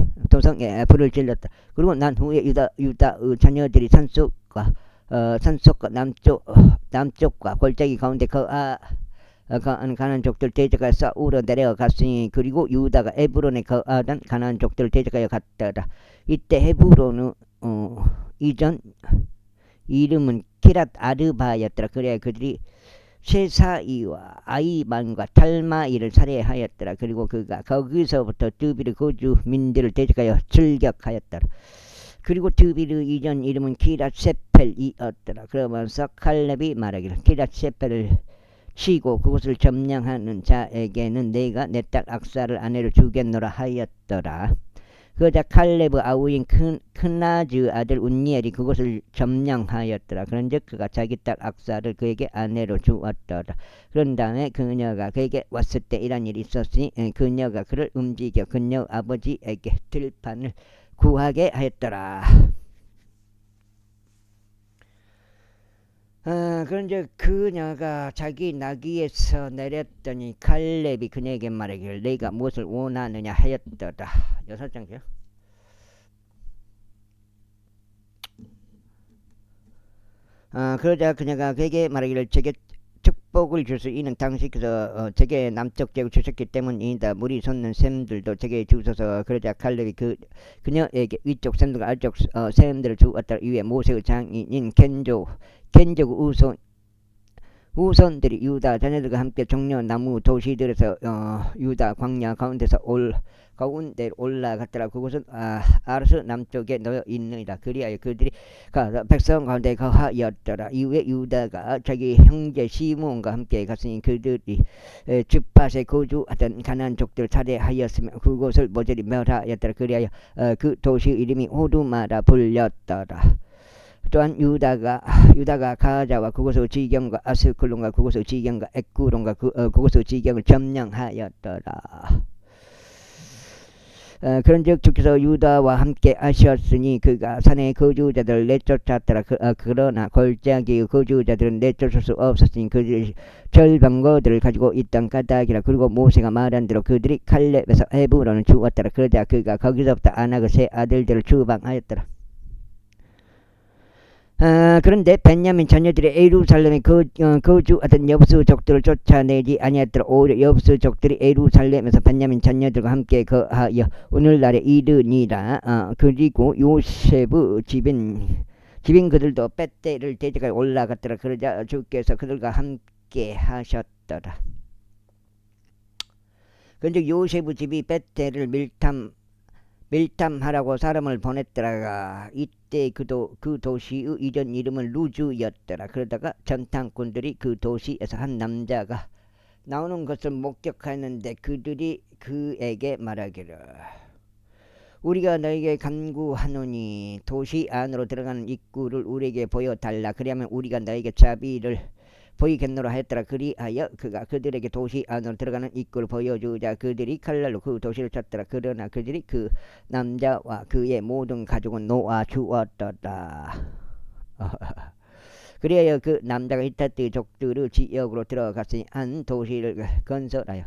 불을 질렀다. 그리고 난 후에 유다의 자녀들이 산속과 남쪽과 골짜기 가운데 가나안 족들 대적하여 싸우러 내려갔으니 그리고 유다가 에브론에 거하던 가나안 족들 대적하여 갔더라. 이때 헤브론은 이전 이름은 키랏 아르바였더라. 그래야 그들이 셰사이와 아이만과 탈마이를 살해하였더라. 그리고 그가 거기서부터 드비르 거주민들을 대적하여 출격하였더라. 그리고 드비르 이전 이름은 키랏 세펠이었더라. 그러면서 칼렙이 말하기를 키랏 세펠을 치고 그곳을 점령하는 자에게는 내가 내 딸 악사를 아내로 주겠노라 하였더라. 그러자 칼렙의 아우인 크나즈 아들 운니엘이 그곳을 점령하였더라. 그런즉 그가 자기 딸 악사를 그에게 아내로 주었더라. 그런 다음에 그녀가 그에게 왔을 때 이런 일이 있었으니 그녀가 그를 움직여 그녀 아버지에게 들판을 구하게 하였더라. 그런즉 그녀가 자기 나귀에서 내렸더니 칼렙이 그녀에게 말하기를 내가 무엇을 원하느냐 하였더라. 6장이요. 그러자 그녀가 그에게 말하기를 제게 축복을 줄 수 있는 당신께서 제게 남쪽 지역을 주셨기 때문이다. 물이 솟는 샘들도 제게 주소서. 그러자 칼렙이 그녀에게 위쪽 샘들과 아래쪽 샘들을 주었다. 이후에 모세의 장인인 겐족 우선들이 유다 자녀들과 함께 종려 나무 도시들에서 유다 광야 가운데 올라갔더라. 그곳은 아르스 남쪽에 놓여 있느니라. 그리하여 그들이 백성 가운데 거하였더라. 이후에 유다가 자기 형제 시므온과 함께 갔으니 그들이 줍밭에 거주하던 가나안 족들 살해하였으며 그곳을 모조리 멸하였더라. 그리하여 그 도시 이름이 호르마라 불렸더라. 또한 유다가 가자와 그곳의 지경과 아스클론과 그곳의 지경과 에쿠론과 그곳의 지경을 점령하였더라. 그런즉 주께서 유다와 함께 하셨으니 그가 산의 거주자들을 내쫓았더라. 그러나 골짜기의 거주자들은 내쫓을 수 없었으니 그들이 절방거들을 가지고 이 땅 까닭이라. 그리고 모세가 말한 대로 그들이 칼렙에서 헤브론을 주었더라. 그러자 그가 거기서부터 아낙의 세 아들들을 추방하였더라. 그런데 베냐민 자녀들이 예루살렘에 거주하던 여부스 족들을 쫓아내지 아니하였더라. 오히려 여부스 족들이 예루살렘에서 베냐민 자녀들과 함께 거하여 오늘날에 이르니라. 그리고 요셉의 집인 집인 그들도 뱃대를 대지까지 올라갔더라. 그러자 주께서 그들과 함께 하셨더라. 근데 요셉의 집이 뱃대를 밀탐하라고 사람을 보냈더라가 이때 그 도시의 이전 이름은 루즈였더라. 그러다가 전탄꾼들이 그 도시에서 한 남자가 나오는 것을 목격하였는데 그들이 그에게 말하기를 우리가 너에게 간구하노니 도시 안으로 들어가는 입구를 우리에게 보여달라. 그리하면 우리가 너에게 자비를 보이겠노라 하였더라. 그리하여 그가 그들에게 도시 안으로 들어가는 입구를 보여주자 그들이 칼날로 그 도시를 쳤더라. 그러나 그들이 그 남자와 그의 모든 가족은 놓아 주었더라. 그리하여 그 남자가 히타트 족들의 지역으로 들어갔으니 한 도시를 건설하여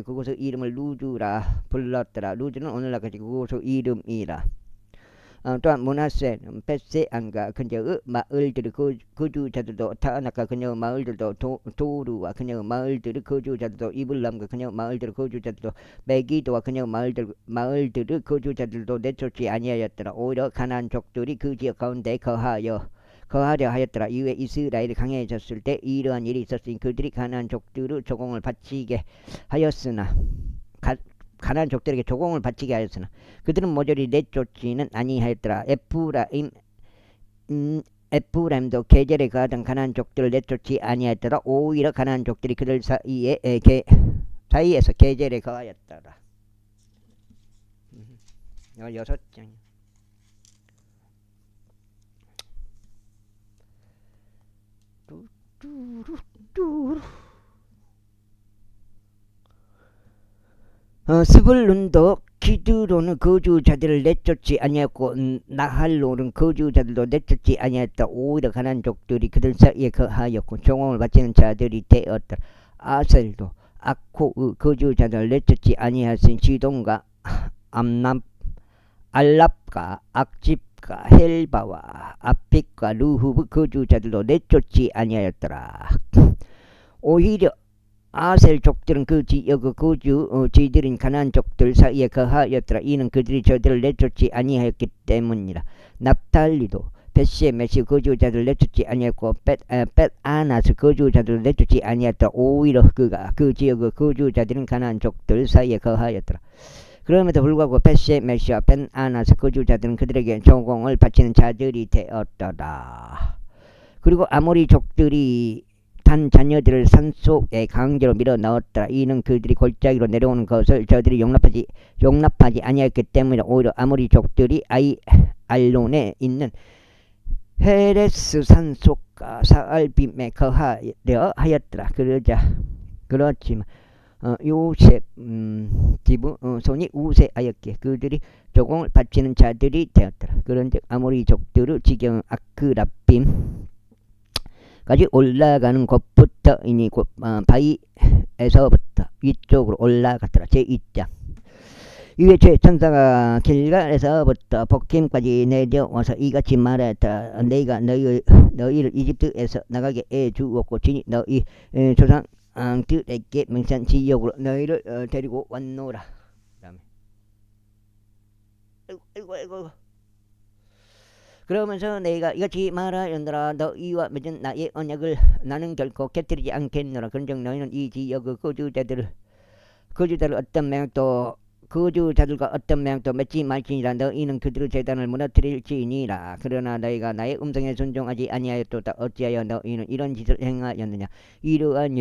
그곳의 이름을 루즈라 불렀더라. 루즈는 오늘날까지 그곳의 이름이라. 또한 므낫세는 벳세안과 그녀의 마을들의 거주자들도 타나카 그녀의 마을들도 도루와 그녀의 마을들의 거주자들도 이블람과 그녀의 마을들의 거주자들도 메기도와 그녀의 마을들의 거주자들도 내쫓지 아니하였더라. 오히려 가나안 족들이 그 지역 가운데 거하려 하였더라. 이후에 이스라엘이 강해졌을 때 이러한 일이 있었으니 그들이 가나안 족들의 조공을 바치게 하였으나 가나안 족들에게 조공을 바치게 하였으나 그들은 모조리 내쫓지는 아니하였더라. 에프라임도 게젤에 거하던 가나안 족들을 내쫓지 아니하였더라. 오히려 가나안 족들이 그들 사이에서 게젤에 거하였더라. 16장. 스불룬도 기드론은 거주자들을 내쫓지 아니하였고 나할로는 거주자들도 내쫓지 아니하였다. 오히려 가나안 족들이 그들 사이에 거하였고 조공을 바치는 자들이 되었다. 아셀도 아코의 거주자들을 내쫓지 아니하였으니 지돈과 알랍과 악집과 헬바와 아픽과 루흡의 거주자들도 내쫓지 아니하였더라. 오히려 아셀 족들은 그 지역의 거주지들인 가나안 족들 사이에 거하였더라. 이는 그들이 저들을 내쫓지 아니하였기 때문이라. 납달리도 벳셰메시 거주자들을 내쫓지 아니하였고 벳아나스 거주자들을 내쫓지 아니하였더라. 오히려 그가 그 지역의 거주자들인 가나안 족들 사이에 거하였더라. 그럼에도 불구하고 벳셰메시와 벳아나스 거주자들은 그들에게 조공을 바치는 자들이 되었더라. 그리고 아모리 족들이 단 자녀들을 산속에 강제로 밀어 넣었더라. 이는 그들이 골짜기로 내려오는 것을 저들이 용납하지 아니하였기 때문에 오히려 아모리 족들이 알론에 있는 헤레스 산속과 사알빔에 거하려 하였더라. 그렇지만 요셉 집의 손이 우세하였기에 그들이 조공을 바치는 자들이 되었더라. 그런즉 아모리 족들의 지경은 아크라빔 까지 올라가는 곳부터 이니 바위에서부터 위쪽으로 올라갔더라. 제2장. 이에 제 천사가 길갈에서부터 복힘까지 내려와서 이같이 말하였다. 내가 너희를 이집트에서 나가게 해주었고 진이 너희 조상들에게 맹세한 지역으로 너희를 데리고 왔노라. 그다음에 아이고 그러면서 내가 이같이 말하였노라. 너희와 맺은 나의 언약을 나는 결코 깨뜨리지 않겠노라. 그런즉 너희는 이 지역의 거주자들과 어떤 맹약도 맺지 말지니라. 너희는 그들의 제단을 무너뜨릴지니라. 그러나 너희가 나의 음성에 순종하지 아니하였도다. 어찌하여 너희는 이런 짓을 행하였느냐. 이러한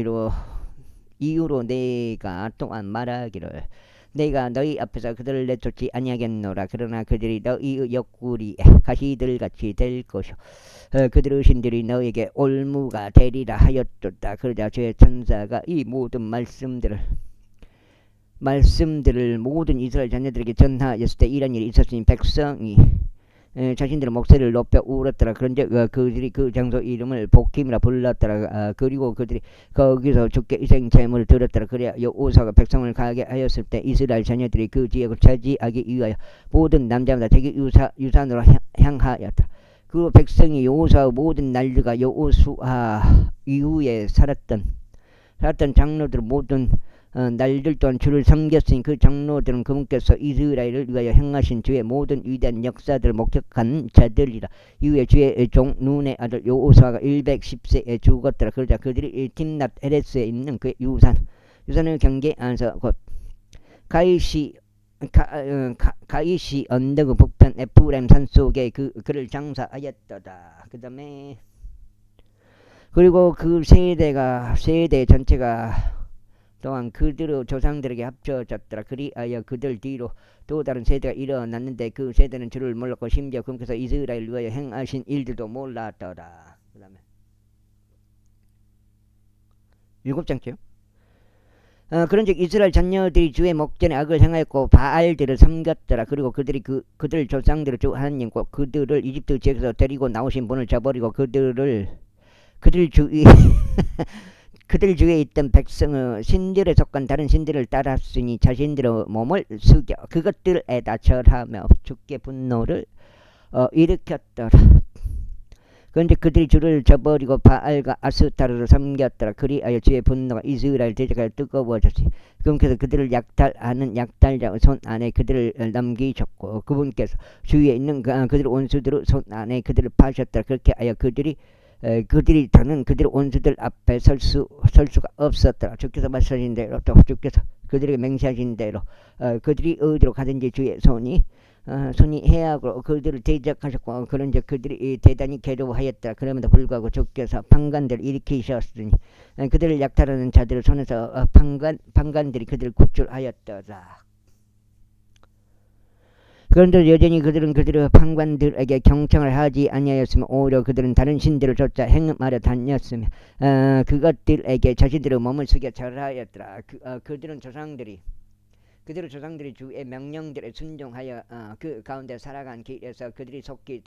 이유로 내가 또한 말하기를 내가 너희 앞에서 그들을 내쫓지 아니하겠노라. 그러나 그들이 너희의 옆구리에 가시들같이 될 것이요 그들의 신들이 너에게 올무가 되리라 하였도다. 그러자 주의 천사가 이 모든 말씀들을 모든 이스라엘 자녀들에게 전하였을 때 이런 일이 있었으니 백성이 자신들의 목소리를 높여 울었더라. 그런데 그들이 그 장소 이름을 복힘이라 불렀더라. 그리고 그들이 거기서 주께 희생 제물을 드렸더라. 그래야 여호사가 백성을 가게 하였을 때 이스라엘 자녀들이 그 지역을 차지하기 위하여 모든 남자마다 자기 유산으로 향하였더라. 그 백성이 여호사의 모든 난리가 여호수아 이후에 살았던 장로들 모든 날들 또한 주를 섬겼으니 그 장로들은 그분께서 이스라엘을 위하여 행하신 주의 모든 위대한 역사들을 목격한 자들이라. 이후에 주의 종 눈의 아들 여호수아가 110세에 죽었더라. 그러자 그들이 팀낫 에레스에 있는 그 유산을 경계하면서 곧 가이시 언덕 북편 에프라임 산속에 그를 장사하였더라. 그 다음에 그리고 그 세대 전체가 또한 그들의 조상들에게 합쳐졌더라. 그리하여 그들 뒤로 또 다른 세대가 일어났는데 그 세대는 주를 몰랐고 심지어 그분께서 이스라엘을 위하여 행하신 일들도 몰랐더라. 그 다음에 7장째요. 그런즉 이스라엘 자녀들이 주의 목전에 악을 행하였고 바알들을 섬겼더라. 그리고 그들이 그들 조상들을 주 하나님과 그들을 이집트 지역에서 데리고 나오신 분을 저버리고 그들 주위 그들 주위에 있던 백성의 신들에 속한 다른 신들을 따랐으니 자신들의 몸을 숙여 그것들에다 절하며 주께 분노를 일으켰더라. 그런데 그들이 주를 저버리고 바알과 아스타르를 섬겼더라. 그리하여 주의 분노가 이스라엘 대적하여 뜨거워졌으니 그분께서 그들을 약탈하는 약탈자의 손 안에 그들을 남기셨고 그분께서 주위에 있는 그들의 원수들의 손 안에 그들을 파셨더라. 그렇게 하여 그들이 더는 그들의 원수들 앞에 설 수가 없었더라. 주께서 말씀하신 대로 또 주께서 그들에게 맹세하신 대로 그들이 어디로 가든지 주의 손이 해악으로 그들을 대적하셨고 그런즉 그들이 대단히 괴로워하였더라. 그럼에도 불구하고 주께서 판관들을 일으키셨으니 그들을 약탈하는 자들의 손에서 판관들이 그들을 구출하였더라. 그런데 여전히 그들은 그들의 판관들에게 경청을 하지 아니하였으며 오히려 그들은 다른 신들을 쫓아 행음하려 다녔으며 그것들에게 자신들의 몸을 숙여 절하였더라. 그들의 조상들이 주의 명령들에 순종하여 그 가운데 살아간 길에서 그들이 속히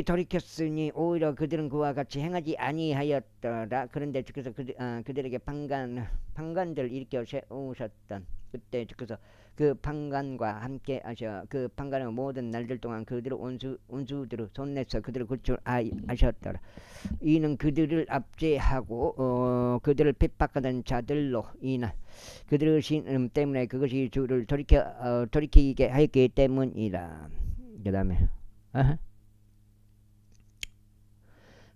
돌이켰으니 오히려 그들은 그와 같이 행하지 아니하였더라. 그런데 주께서 그들에게 판관들을 일으켜 세우셨던 그때 주께서 그 판관과 함께 하셔 그 판관의 모든 날들 동안 그들의 원수들을 손내서 그들을 구출하셨더라. 이는 그들을 압제하고 그들을 핍박하던 자들로 인한 그들의 신 때문에 그것이 주를 돌이키게 하였기 때문이라. 그 다음에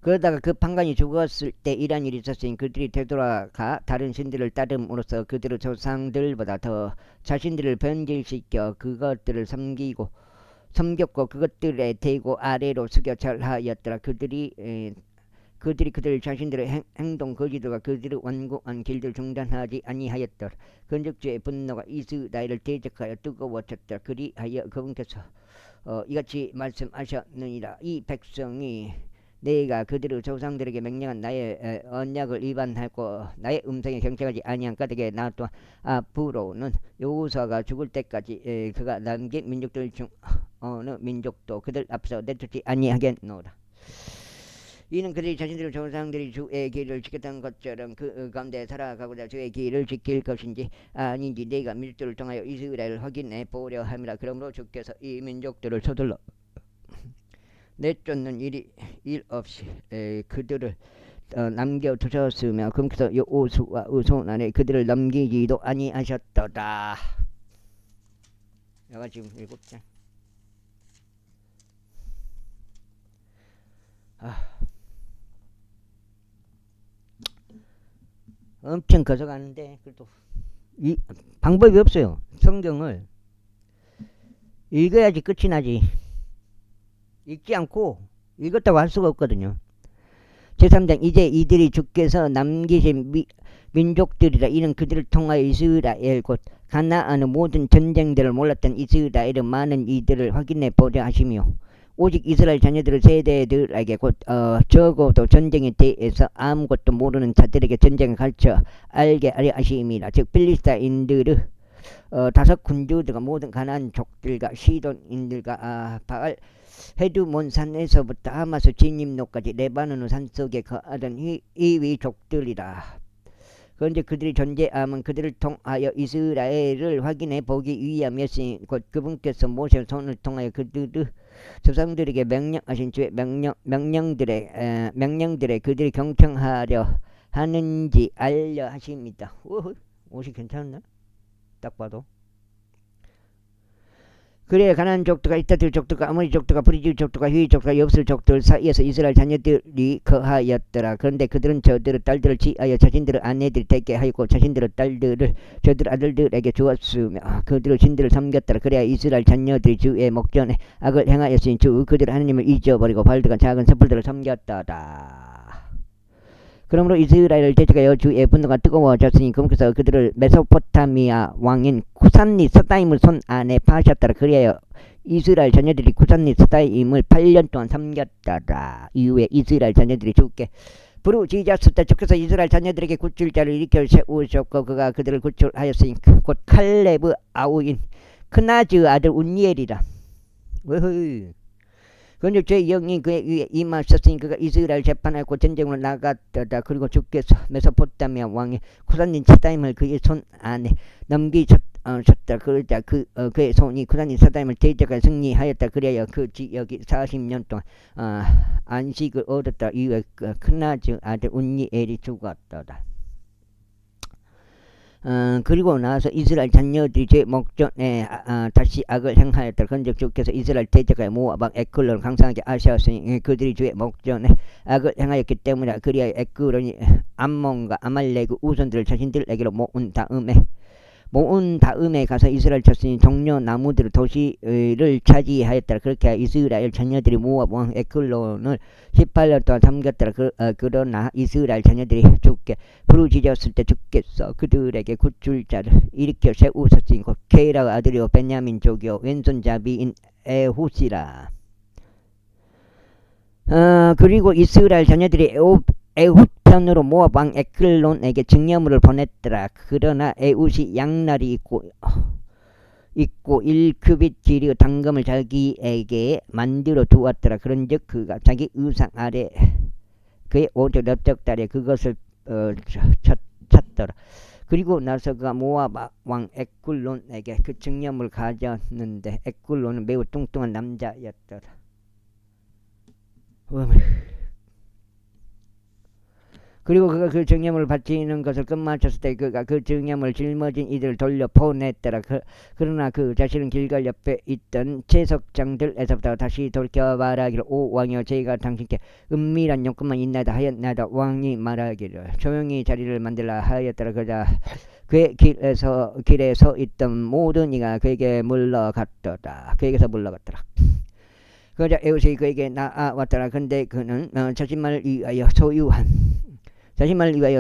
그러다가 그 판관이 죽었을 때 이런 일이 있었으니 그들이 되돌아가 다른 신들을 따름으로써 그들의 조상들보다 더 자신들을 변질시켜 그것들을 섬겼고 그것들의 대고 아래로 숙여 절하였더라. 그들이 그들 자신들의 행동 거지들과 그들의 완고한 길들 중단하지 아니하였더라. 그런즉 주의 분노가 이스라엘을 대적하여 뜨거워졌더라. 그리하여 그분께서 이같이 말씀하셨느니라. 이 백성이 내가 그들의 조상들에게 명령한 나의 언약을 위반하고 나의 음성에 경청하지 아니한 까닭에 나 또한 앞으로는 여호수아가 죽을 때까지 그가 남긴 민족들 중 어느 민족도 그들 앞서 내쫓지 아니하겠노라. 이는 그들이 자신들의 조상들이 주의 길을 지켰던 것처럼 그 가운데 살아가고자 주의 길을 지킬 것인지 아닌지 내가 민족들을 통하여 이스라엘을 확인해 보려 함이라. 그러므로 주께서 이 민족들을 서둘러 내쫓는 일 없이 그들을 남겨두셨으며 그분께서 여호수아의 손 안에 그들을 넘기지도 아니하셨더라. 여가 지금 7장. 엄청 거쳐가는데 그래도 방법이 없어요. 성경을 읽어야지 끝이 나지. 읽지 않고 읽었다고 할 수가 없거든요. 제3장 이제 이들이 주께서 남기신 민족들이라. 이는 그들을 통하여 이스라엘 곧 가나안의 모든 전쟁들을 몰랐던 이스라엘의 많은 이들을 확인해 보려 하시며 오직 이스라엘 자녀들의 세대들에게 곧 적어도 전쟁에 대해서 아무것도 모르는 자들에게 전쟁을 가르쳐 알게 하려 하심이라. 즉 필리스타인들의 5 군주들과 모든 가나안 족들과 시돈인들과 바알 헤두몬 산에서부터 하마스 진입로까지 레바논의 산속에 거하던 이위족들이라. 그런데 그들이 존재함은 그들을 통하여 이스라엘을 확인해 보기 위함이었으니 곧 그분께서 모세의 손을 통하여 그들의 조상들에게 명령하신 주의 명령들에 그들이 경청하려 하는지 알려 하십니다. 옷이 괜찮나? 딱 봐도. 그래 가나안 족도가 이따들 족도가 아모리 족도가 브리지 족도가 휘 족도가 엽슬 족들 사이에서 이스라엘 자녀들이 거하였더라. 그런데 그들은 저들의 딸들을 지하여 자신들의 아내들이 되게 하였고 자신들의 딸들을 저들 아들들에게 주었으며 그들의 신들을 섬겼더라. 그래야 이스라엘 자녀들이 주의 목전에 악을 행하였으니 주 그들 하나님을 잊어버리고 발드간 작은 섣불들을 섬겼더라. 그러므로 이스라엘 대적하여 주의 분노가 뜨거워졌으니 그분께서 그들을 메소포타미아 왕인 쿠산리스타임을 손 안에 파셨더라. 그리하여 이스라엘 자녀들이 쿠산리스타임을 8년 동안 섬겼더라. 이후에 이스라엘 자녀들이 주께 부르짖었을 때 주께서 이스라엘 자녀들에게 구출자를 일으켜 세우셨고 그가 그들을 구출하였으니 곧 칼레브 아우인 크나즈 아들 운니엘이라. 그런즉 제 영이 그의 위에 임하셨으니 그가 이스라엘 재판하고 전쟁으로 나갔다. 그리고 주께서 메소포타미아 왕의 쿠산린 사다임을 그의 손 안에 넘기셨다. 그러자 그의 손이 쿠산린 사다임을 대적하여 승리하였다. 그래야 그 지역이 40년 동안 안식을 얻었다. 이후에 크나즈 아들 운니엘이 죽었다. 그리고 나서 이스라엘 자녀들이 제 목전에 다시 악을 행하였다. 그런즉 주께서 이스라엘 대적하여 모압 왕 에클론을 강성하게 하셨으니 그들이 주의 목전에 악을 행하였기 때문에 그리하여 에클론이 암몬과 아말렉의 우선들을 자신들에게로 모은 다음에 가서 이스라엘 쳤으니 종려 나무들 도시를 차지하였더라. 그렇게 하여 이스라엘 자녀들이 모압 왕 에클론을 18년 동안 섬겼더라. 그러나 이스라엘 자녀들이 주께 부르짖었을 때 주께서 그들에게 구출자를 일으켜 세우셨으니 곧 게라 아들이요 베냐민 족이요 왼손잡이인 에훗이라. 그리고 이스라엘 자녀들이 에훗 편으로 모압 왕 에클론에게 증여물을 보냈더라. 그러나 에훗이 양날이 있고 1규빗 지리의 당금을 자기에게 만들어 두었더라. 그런즉 그가 자기 의상 아래 그의 오른쪽 넓적다리에 그것을 쳤더라. 그리고 나서 그가 모압 왕 에클론에게 그 증여물을 가졌는데 에클론은 매우 뚱뚱한 남자였더라. 그리고 그가 그 증여물을 바치는 것을 끝마쳤을 때 그가 그 증여물을 짊어진 이들을 돌려 보냈더라. 그러나 그 자신은 길갈 옆에 있던 채석장들에서부터 다시 돌이켜 말하기를 오 왕이여 저희가 당신께 은밀한 욕구만 있나이다 하였나이다. 왕이 말하기를 조용히 자리를 만들라 하였더라. 그러자 그의 길에 서 있던 모든 이가 그에게서 물러갔더라. 그러자 에훗이 그에게 나아왔더라. 근데 그는 자신만을 위하여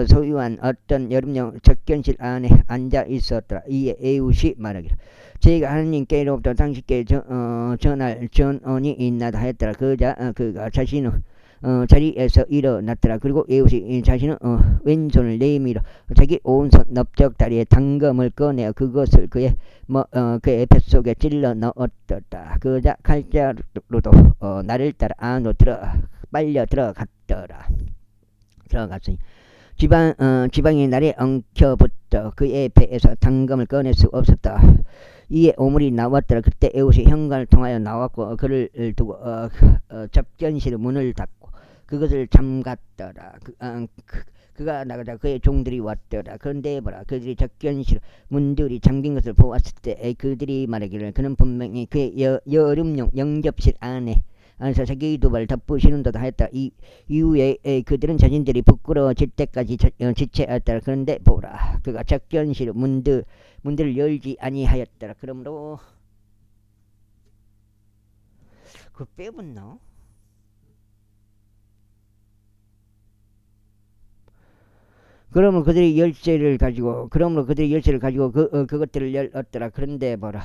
소유한 어떤 여름용 적견실 안에 앉아 있었더라. 이에 에훗이 말하기를 저희가 하나님께로부터 당신께 전할 전언이 있나이다 하였더라. 그러자 그가 자신의 자리에서 일어났더라. 그리고 에훗이 자신의 왼손을 내밀어 자기 오른손 넓적다리에 당금을 꺼내어 그것을 그의 뱃속에 찔러 넣었더라. 그러자 칼자루도 나를 따라 안으로 빨려 들어갔으니 지방이 날에 엉켜붙어 그의 배에서 당금을 꺼낼 수 없었다. 이에 오물이 나왔더라. 그때 에훗이 현관을 통하여 나왔고 그를 두고 접견실 문을 닫고 그것을 잠갔더라. 그가 나가자 그의 종들이 왔더라. 그런데 보라 그들이 접견실 문들이 잠긴 것을 보았을 때 그들이 말하기를 그는 분명히 그의 여름용 영접실 안에서 자기 두발을 덮으시는 듯 하였다. 이후에 그들은 자신들이 부끄러워질 때까지 지체하였더라. 그런데 보라 그가 접견실 문들을 열지 아니하였더라. 그러므로 그 빼붙나? 그러므로 그들이 열쇠를 가지고 그것들을 열었더라. 그런데 보라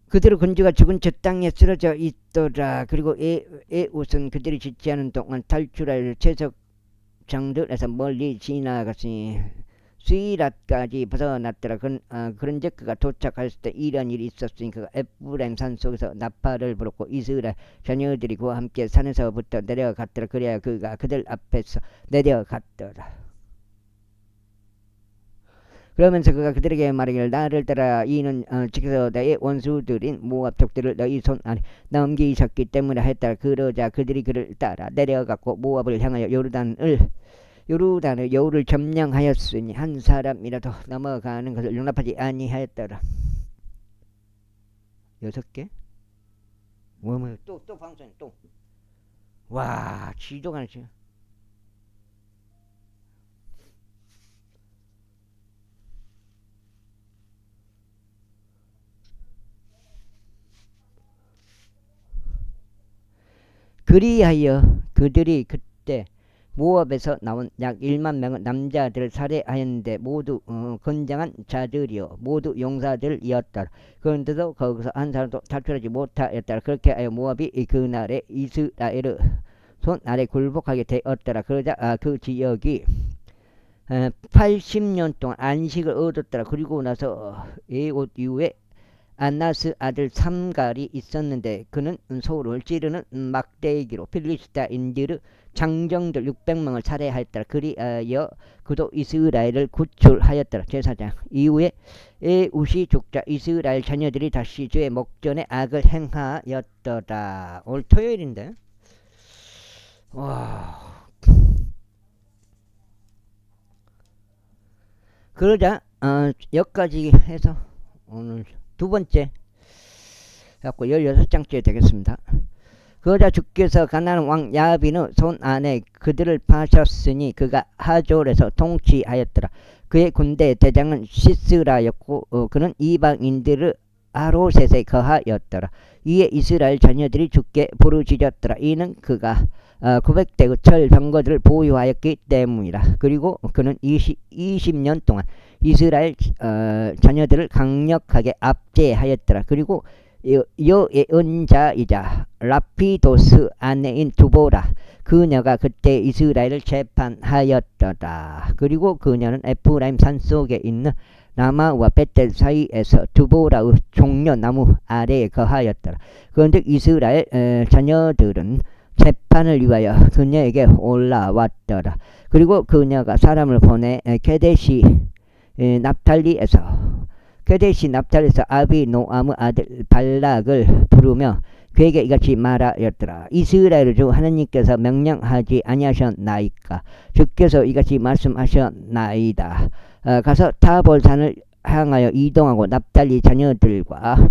그들의 군주가 죽은 저 땅에 쓰러져 있더라. 그리고 에훗은 그들이 지체하는 동안 탈출할 채석장들에서 멀리 지나갔으니 스위랏까지 벗어났더라. 그런즉 그가 도착했을 때 이런 일이 있었으니 그가 에프라임 산 속에서 나팔을 불었고 이스라엘 자녀들이 그와 함께 산에서부터 내려갔더라. 그래야 그가 그들 앞에서 내려갔더라. 그러면서 그가 그들에게 말하기를 나를 따라 이는 지켜서 나의 원수들인 모압 족들을 너희 손 안에 넘기셨기 때문에 했다. 그러자 그들이 그를 따라 내려갔고 모압을 향하여 요르단을 요르단의 여우를 점령하였으니 한 사람이라도 넘어가는 것을 용납하지 아니하였더라. 6개? 또 방송 또. 와, 지도가 나지. 그리하여 그들이 그때 모압에서 나온 약 1만 명의 남자들을 살해하였는데 모두 건장한 자들이요 모두 용사들이었더라. 그런데도 거기서 한 사람도 탈출하지 못하였더라. 그렇게 하여 모압이 그날에 이스라엘의 손 아래 굴복하게 되었더라. 그러자 그 지역이 80년 동안 안식을 얻었더라. 그리고 나서 에옷 이후에 안나스 아들 삼갈이 있었는데 그는 소를 찌르는 막대기로 필리스타인들의 장정들 600명을 살해하였더라. 그리하여 그도 이스라엘을 구출하였더라. 제사장 이후에 에웃이 죽자 이스라엘 자녀들이 다시 주의 목전에 악을 행하였더라. 오늘 토요일인데 와. 그러자 여기까지 해서 오늘 두 번째 갖고 16장째 되겠습니다. 그러자 주께서 가나안 왕 야빈의 손 안에 그들을 파셨으니 그가 하졸에서 통치하였더라. 그의 군대 대장은 시스라였고 그는 이방인들을 아로셋에 거하였더라. 이에 이스라엘 자녀들이 주께 부르짖었더라. 이는 그가 900대의 철병거들을 보유하였기 때문이라. 그리고 그는 20년 동안 이스라엘 자녀들을 강력하게 압제하였더라. 그리고 여의 은자이자 라피도스 아내인 두보라 그녀가 그때 이스라엘을 재판하였더라. 그리고 그녀는 에프라임 산속에 있는 라마와 베텔 사이에서 두보라의 종려나무 아래에 거하였더라. 그런데 이스라엘 자녀들은 재판을 위하여 그녀에게 올라왔더라. 그리고 그녀가 사람을 보내 케데시 납탈리에서 아비노암의 아들 발락을 부르며 그에게 이같이 말하였더라. 이스라엘 주 하나님께서 명령하지 아니하셨나이까? 주께서 이같이 말씀하셨나이다. 가서 타볼산을 향하여 이동하고 납달리 자녀들과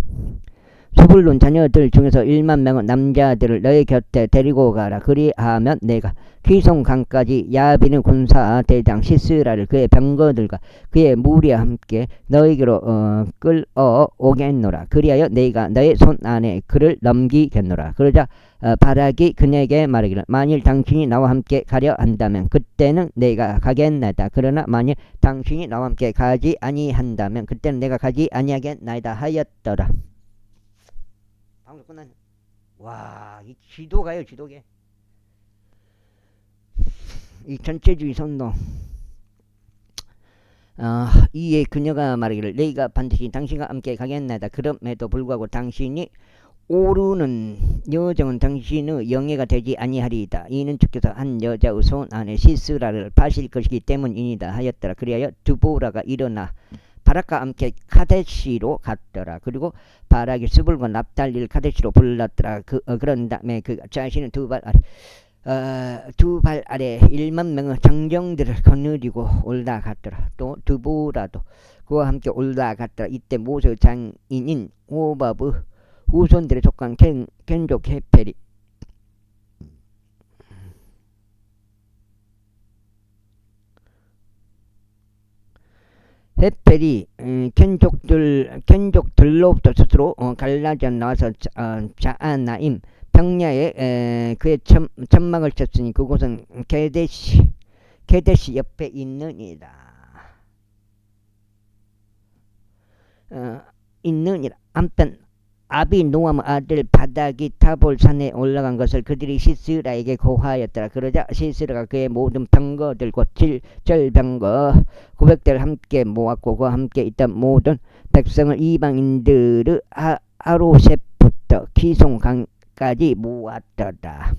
수불론 자녀들 중에서 1만 명의 남자들을 너희 곁에 데리고 가라. 그리하면 내가 기송강까지 야빈의 군사 대장 시스라를 그의 병거들과 그의 무리와 함께 너희에게로 끌어오겠노라. 그리하여 너희가 너의 손 안에 그를 넘기겠노라. 그러자 바락이 그에게 말하기를 만일 당신이 나와 함께 가려 한다면 그때는 내가 가겠나이다. 그러나 만일 당신이 나와 함께 가지 아니한다면 그때는 내가 가지 아니하겠나이다 하였더라. 방송 끝났네. 와, 이 지도가요, 지도계. 이 전체주의 선동. 이에 그녀가 말하기를 너희가 반드시 당신과 함께 가겠나이다. 그럼에도 불구하고 당신이 오르는 여정은 당신의 영예가 되지 아니하리이다. 이는 주께서 한 여자의 손 안에 시스라를 파실 것이기 때문이니다 하였더라. 그리하여 두보라가 일어나 바락과 함께 카데시로 갔더라. 그리고 바락이 수불과 납달리를 카데시로 불렀더라. 그런 다음에 그 자신은 두 발 아래 1만 명의 장정들을 거느리고 올라갔더라. 또 두보라도 그와 함께 올라갔더라. 이때 모세 장인인 오밥의 후손들에 속한 겐족 헤펠이 켄족들로부터 스스로 갈라져 나와서 자아나임 평야에 그의 천막을 쳤으니 그곳은 케데시 옆에 있느니라. 한편 아비노암 아들 바닥이 타볼산에 올라간 것을 그들이 시스라에게 고하였더라. 그러자 시스라가 그의 모든 병거들과 절병거 900대를 함께 모았고 그와 함께 있던 모든 백성을 이방인들의 아로셋부터 기송강까지 모았더라.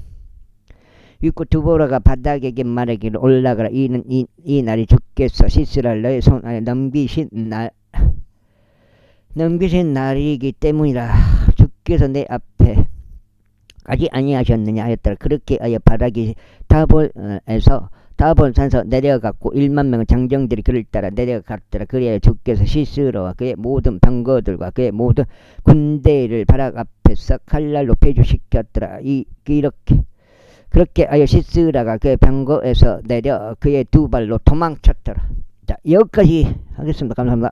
유고 두보라가 바닥에게 말하기를 올라가라. 이는 이 날이 주께서 시스라를 너의 손 안에 넘기신 날이기 때문이라. 주께서 내 앞에 가지 아니하셨느냐 하였더라. 그렇게 하여 바락이 사본산서 내려갔고 1만 명의 장정들이 그를 따라 내려갔더라. 그리하여 주께서 시스라와 그의 모든 병거들과 그의 모든 군대를 바락 앞에서 칼날로 폐주시켰더라. 이렇게 그렇게 하여 시스라가 그의 병거에서 내려 그의 두 발로 도망쳤더라. 자, 여기까지 하겠습니다. 감사합니다.